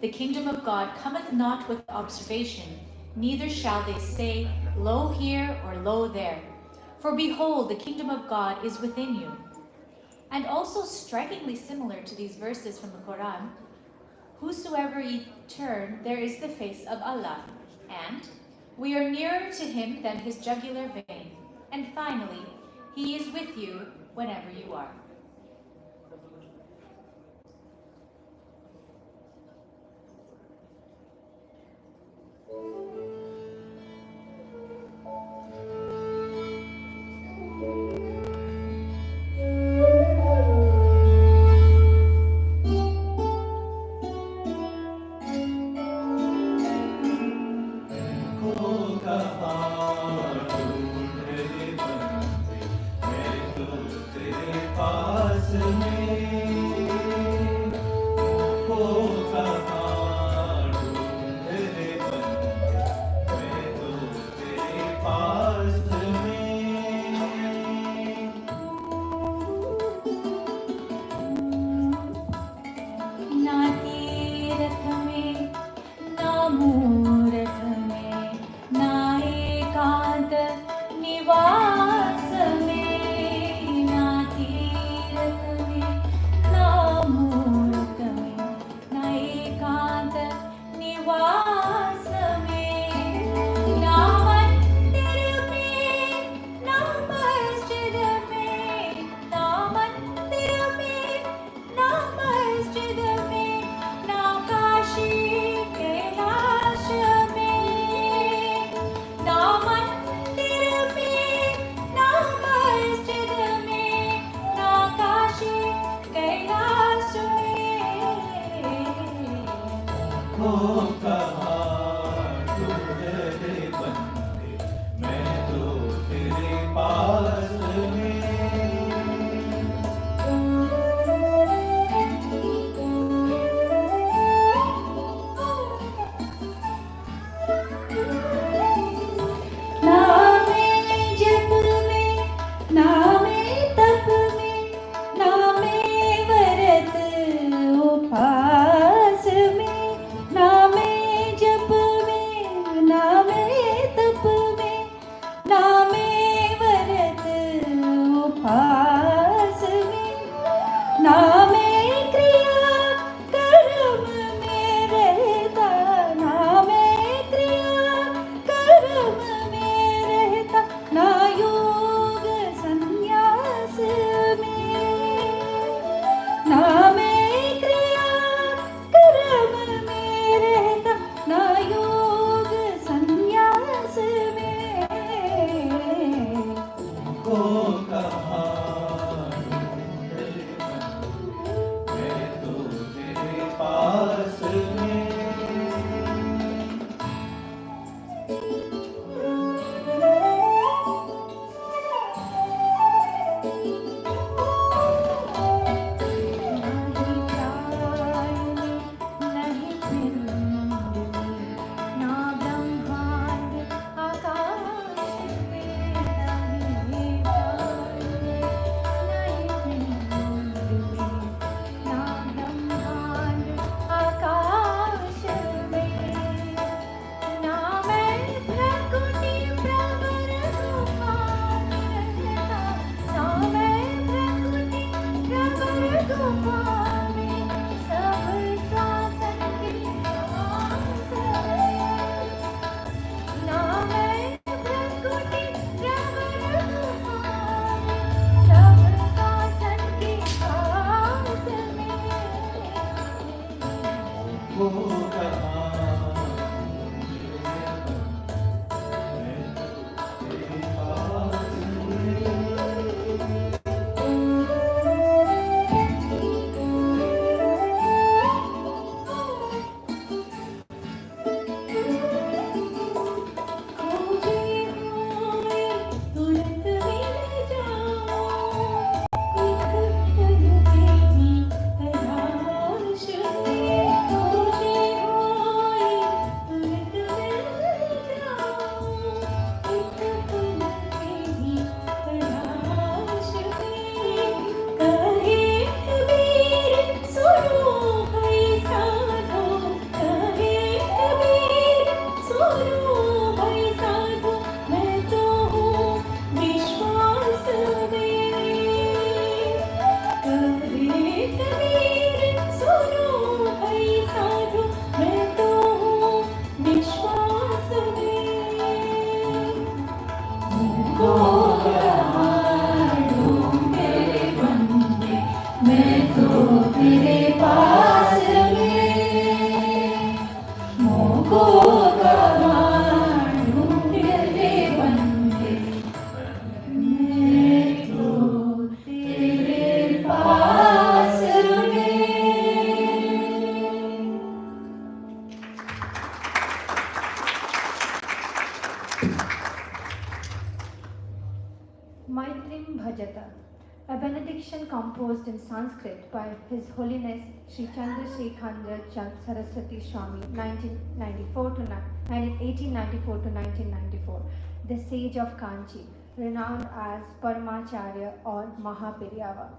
"The kingdom of God cometh not with observation, neither shall they say, Lo here or lo there. For behold, the kingdom of God is within you." And also strikingly similar to these verses from the Quran, "Whosoever ye turn, there is the face of Allah." And "We are nearer to him than his jugular vein." And finally, "He is with you whenever you are." ना तीरथ में ना मूरत में ना एकांत निवास में, ना तीरथ में ना मूरत में ना एकांत निवास में, ना मंदिर में ना मस्जिद में, ना मंदिर में ना मस्जिद में, ना काशी कैलाश में, ना मंदिर में ना मस्जिद में, ना काशी कैलाश में। हो कहाँ तुझे बंदे, मैं तो तेरे पास में। ना मैं जप में ना मैं तप में ना मैं व्रत उपवास में, ना मैं जप में ना मैं तप में ना मैं व्रत उपवास में, ना मैं क्रिया कर्म में रहता, ना मैं क्रिया कर्म में रहता, ना योग संन्यास में, ना मैं क्रिया कर्म में रहता, ना योग संन्यास में। हो कहाँ तुझे बंदे, मैं तो तेरे पास में। नहीं प्राण में नहीं पिंड में ना ब्रह्मांड आकाश में, नहीं प्राण में नहीं पिंड में ना ब्रह्मांड आकाश में, ना मैं प्रकृति प्रवर गुफा में रहता, ना मैं प्रकृति प्रवर गुफा में, सब शासन की सांस में, ना मैं प्रकृति प्रवर गुफा में, सब शासन की सांस में। हो कहाँ तुझे बंदे, मैं तो तेरे पास में। खोजे हुए तुरंत मिल जाओ, कुछ पल की तलाश में, खोजे हुए composed in Sanskrit by His Holiness Sri Chandrasekhar Saraswati Swami, 1894 to 1994, the sage of Kanchi, renowned as Paramacharya or Mahaperyava.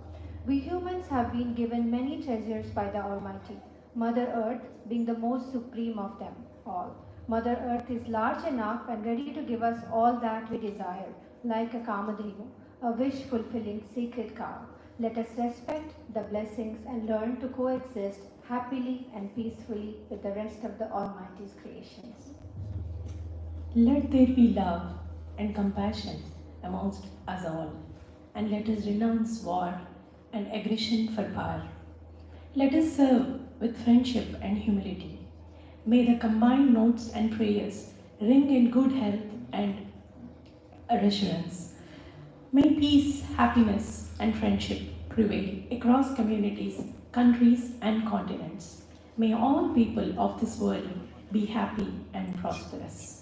We humans have been given many treasures by the Almighty, Mother Earth being the most supreme of them all. Mother Earth is large enough and ready to give us all that we desire, like a Kamadhenu, a wish-fulfilling sacred cow. Let us respect the blessings and learn to coexist happily and peacefully with the rest of the Almighty's creations. Let there be love and compassion amongst us all, and let us renounce war and aggression for power. Let us serve with friendship and humility. May the combined notes and prayers ring in good health and assurance. May peace, happiness, and friendship prevail across communities, countries, and continents. May all people of this world be happy and prosperous.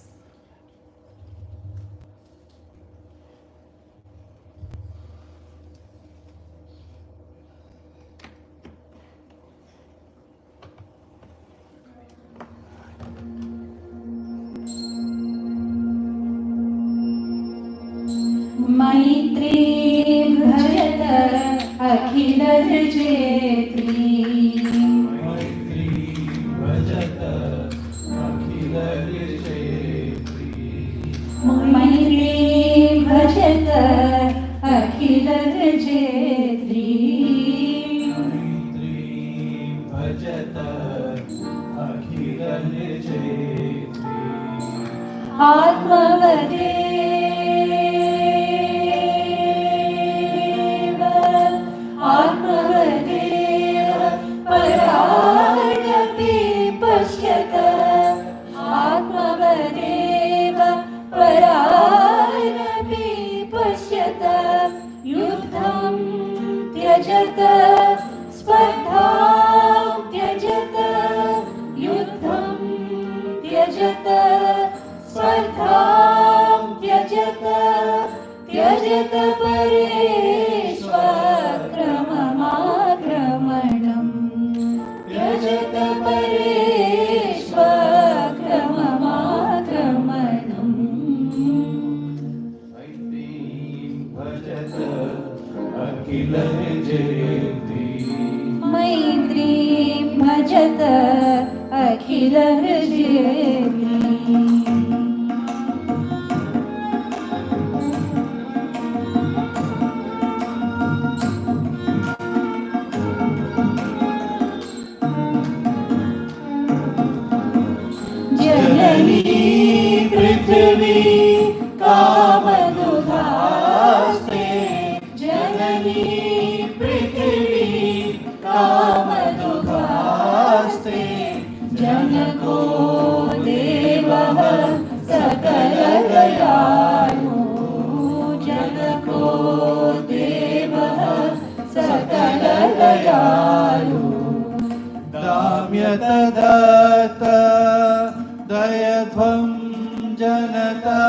मैत्री भजत अखिल जेत्री मैत्री भजत अखिल जेत्री मैत्री भजत अखिल जेत्री मैत्री भजत अखिल जेत्री आत्मवदे आत्मवदेव पराणपि पश्यत आत्मवदेव पराणपि पश्यत युद्धं त्यजत स्पर्धां त्यजत युद्धं त्यजत स्पर्धां त्यजत त्यजत परेष्वक्रममाक्रमणम् त्यजत परेष्वक्रममाक्रमणम् मैत्रीं भजत अखिल जेत्री मैत्रीं भजत अखिल जेत्री पृथ्वी कामदुघास्ते जननी पृथ्वी कामदुघास्ते जनको देवः सकल दयालु जनको देवः सकल दयालु दाम्यत दत्त दयध्वं जनता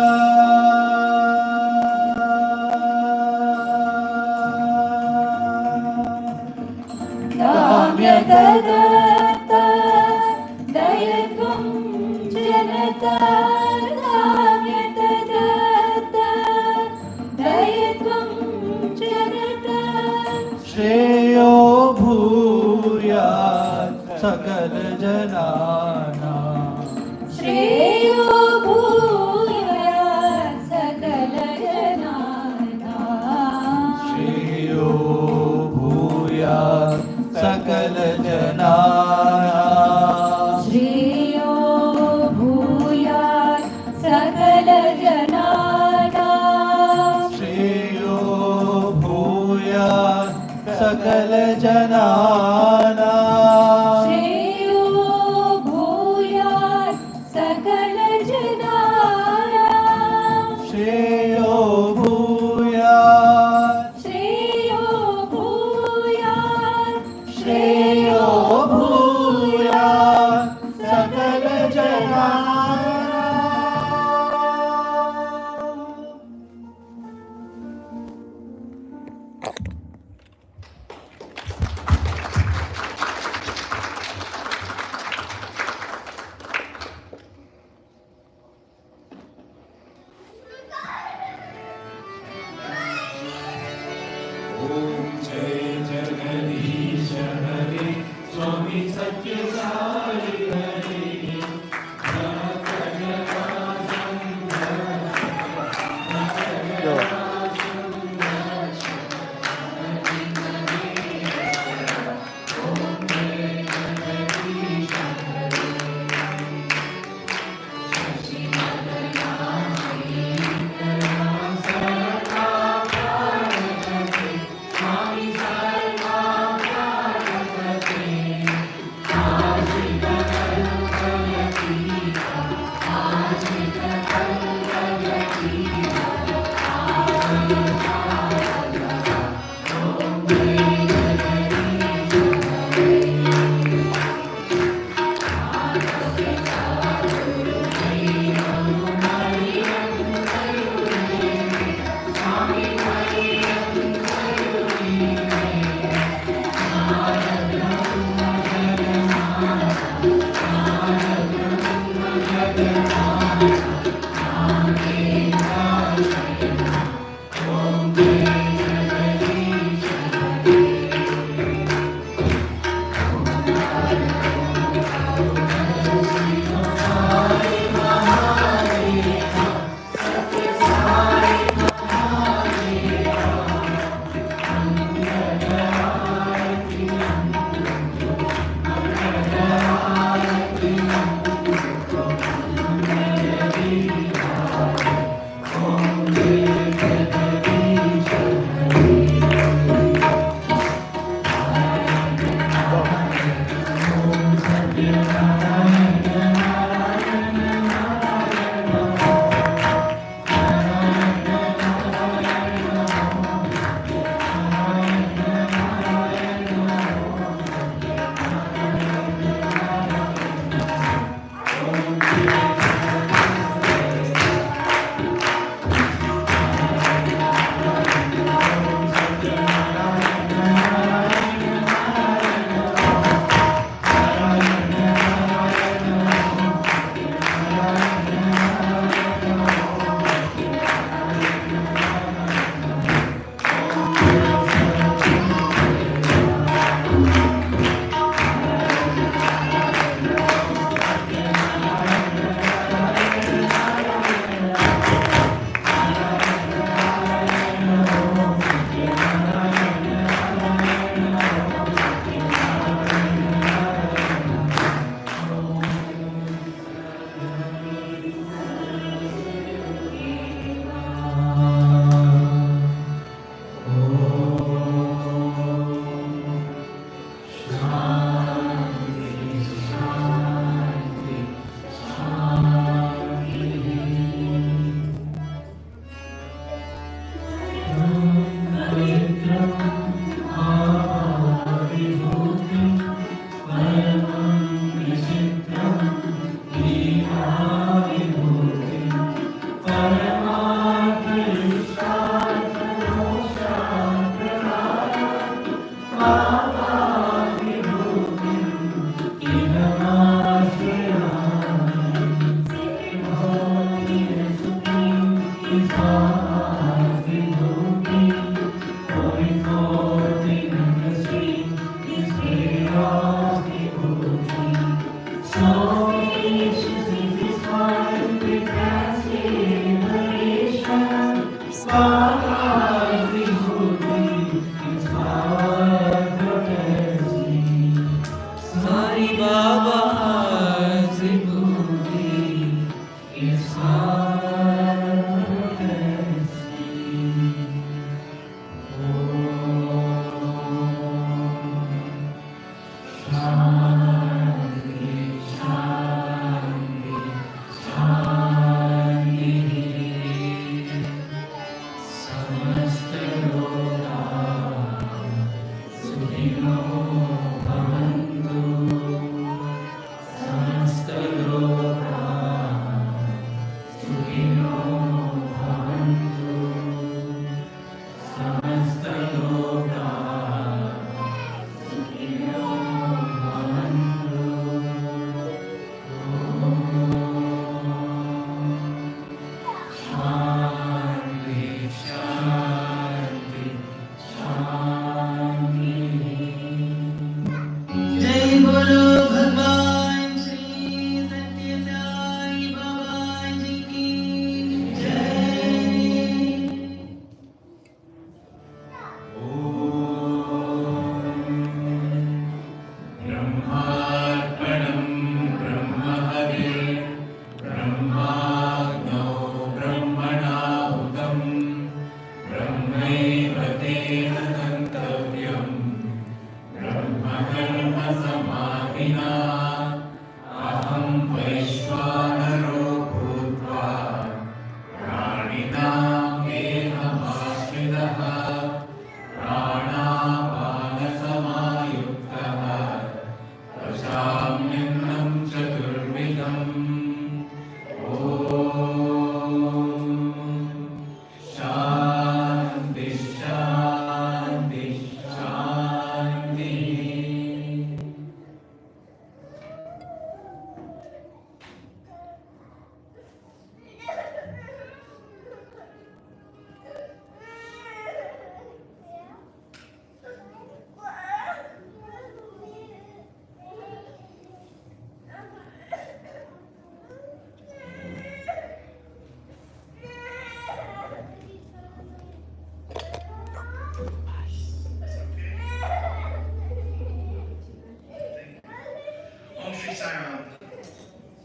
दाम्यत दत्त दयध्वं जनता दाम्यत दत्त दयध्वं जनता श्रेयो भूयात् सकल जनानां श्रेयो भूयात् सकल जनानां श्रेयो भूयात् सकल जनानां श्रेयो भूयात् सकल जनानां श्रेयो भूयात् सकल जनानां श्रेयो भूयात् सकल जनानां श्रेयो भूयात् श्रेयो भूयात् श्रेयो भूयात् सकल जनानां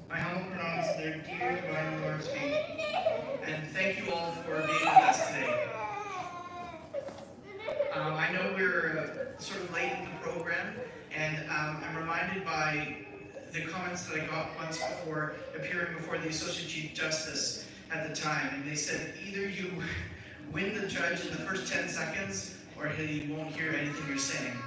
My humble pronouns to their dear divine Lord's feet. And thank you all for being with us today. I know we're sort of late in the program, and I'm reminded by the comments that I got once before appearing before the Associate Chief Justice at the time. And they said, either you win the judge in the first 10 seconds, or he won't hear anything you're saying.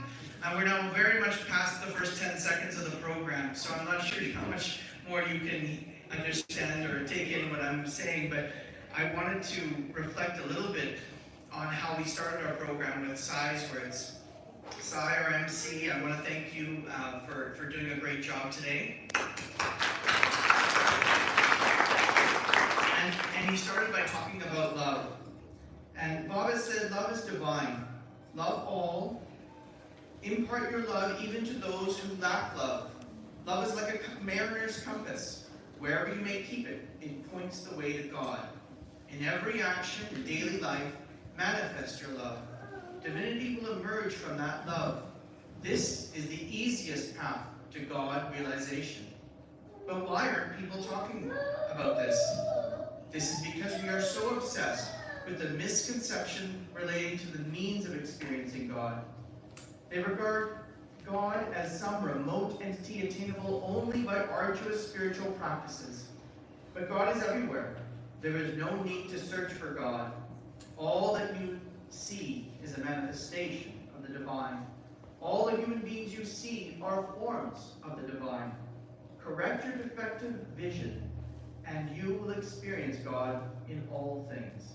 And we're now very much past the first 10 seconds of the program, so I'm not sure how much more you can understand or take in what I'm saying, but I wanted to reflect a little bit on how we started our program with Sai's words. Sai, our MC, I want to thank you for doing a great job today. And he started by talking about love. And Bob has said, love is divine. Love all. Impart your love even to those who lack love. Love is like a mariner's compass. Wherever you may keep it, it points the way to God. In every action in daily life, manifest your love. Divinity will emerge from that love. This is the easiest path to God realization. But why aren't people talking about this? This is because we are so obsessed with the misconception relating to the means of experiencing God. They regard God as some remote entity attainable only by arduous spiritual practices. But God is everywhere. There is no need to search for God. All that you see is a manifestation of the divine. All the human beings you see are forms of the divine. Correct your defective vision, and you will experience God in all things.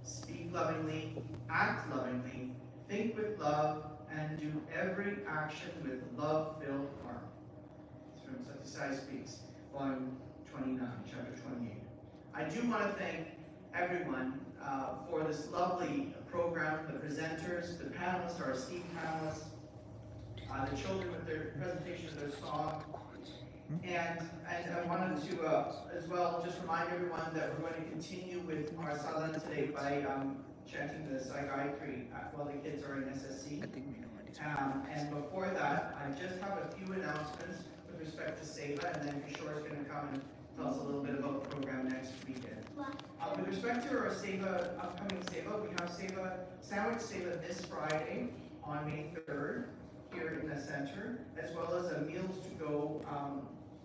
Speak lovingly, act lovingly, think with love, and do every action with love-filled heart. It's from Satya Sai Speaks, volume 29, chapter 28. I do want to thank everyone for this lovely program, the presenters, the panelists, our esteemed panelists, the children with their presentation of their song. And I wanted to as well just remind everyone that we're going to continue with our sadhana today by chanting the Sai Gayatri while the kids are in SSC. And before that, I just have a few announcements with respect to Seva, and then Kishore is going to come and tell us a little bit about the program next weekend. With respect to our Seva, upcoming Seva, we have Sandwich Seva this Friday on May 3rd here in the center, as well as a Meals to Go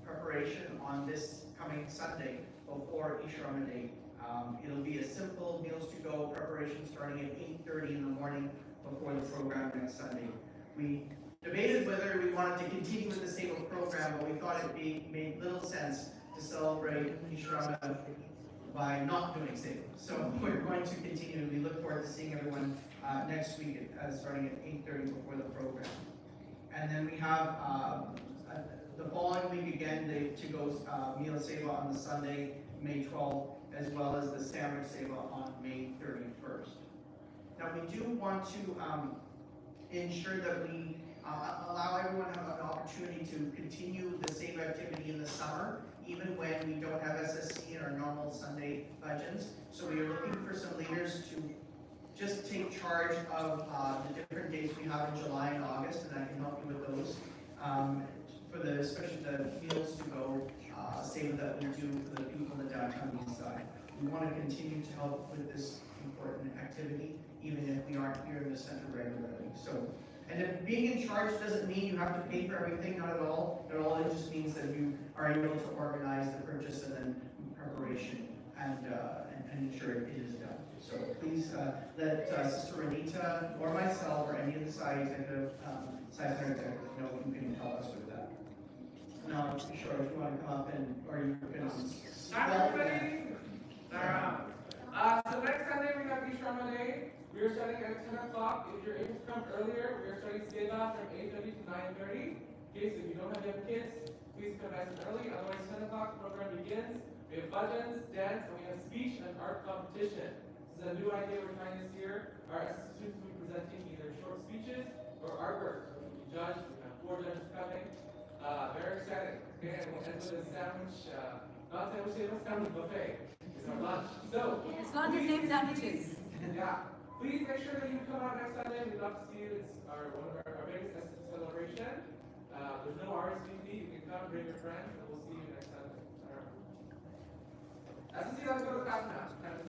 preparation on this coming Sunday before Isha Ramadan. It'll be a simple Meals to Go preparation starting at 8:30 in the morning before the program next Sunday. We debated whether we wanted to continue with the Seva program, but we thought it made little sense to celebrate Isha Ramadan by not doing Seva. So we're going to continue, and we look forward to seeing everyone next week starting at 8:30 before the program. And then we have the following week again, the to-go meal Seva on the Sunday, May 12th, as well as the sandwich Seva on May 31st. Now we do want to ensure that we allow everyone to have an opportunity to continue the Seva activity in the summer, even when we don't have SSC in our normal Sunday budgets. So we are looking for some leaders to just take charge of the different dates we have in July and August, and I can help you with those. Especially the Meals to Go Seva that we do for the people in the downtown east side. We want to continue to help with this important activity, even if we aren't here in the center regularly. So, and if being in charge doesn't mean you have to pay for everything, not at all. It just means that you are able to organize the purchase and then preparation and ensure it is done. So please let Sister Renita or myself or any of the side executive, side center executives know who can help us with that. Now, sure, if you want to come up or you can. Hi everybody. So next Sunday we have Isha Ramadan. We are starting at 10 o'clock. If you're able to come earlier, we are starting Seva from 8:30 to 9:30. Okay, so if you don't have young kids, please come nice and early. Otherwise, 10 o'clock the program begins. We have bhajans, dance, and we have speech and art competition. This is a new idea we're trying this year. Our SSC students will be presenting either short speeches or artwork. So we'll be judged. We have 4 judges coming. Very excited. Okay, and we'll end with a sandwich, not sandwich table, sandwich buffet. It's our lunch. So it's not the same sandwiches. Yeah. Please make sure that you come out next Sunday. We'd love to see you. It's one of our biggest SSC celebration. There's no RSVP. You can come, bring your friends, and we'll see you next Sunday. SSC, let's go to class now.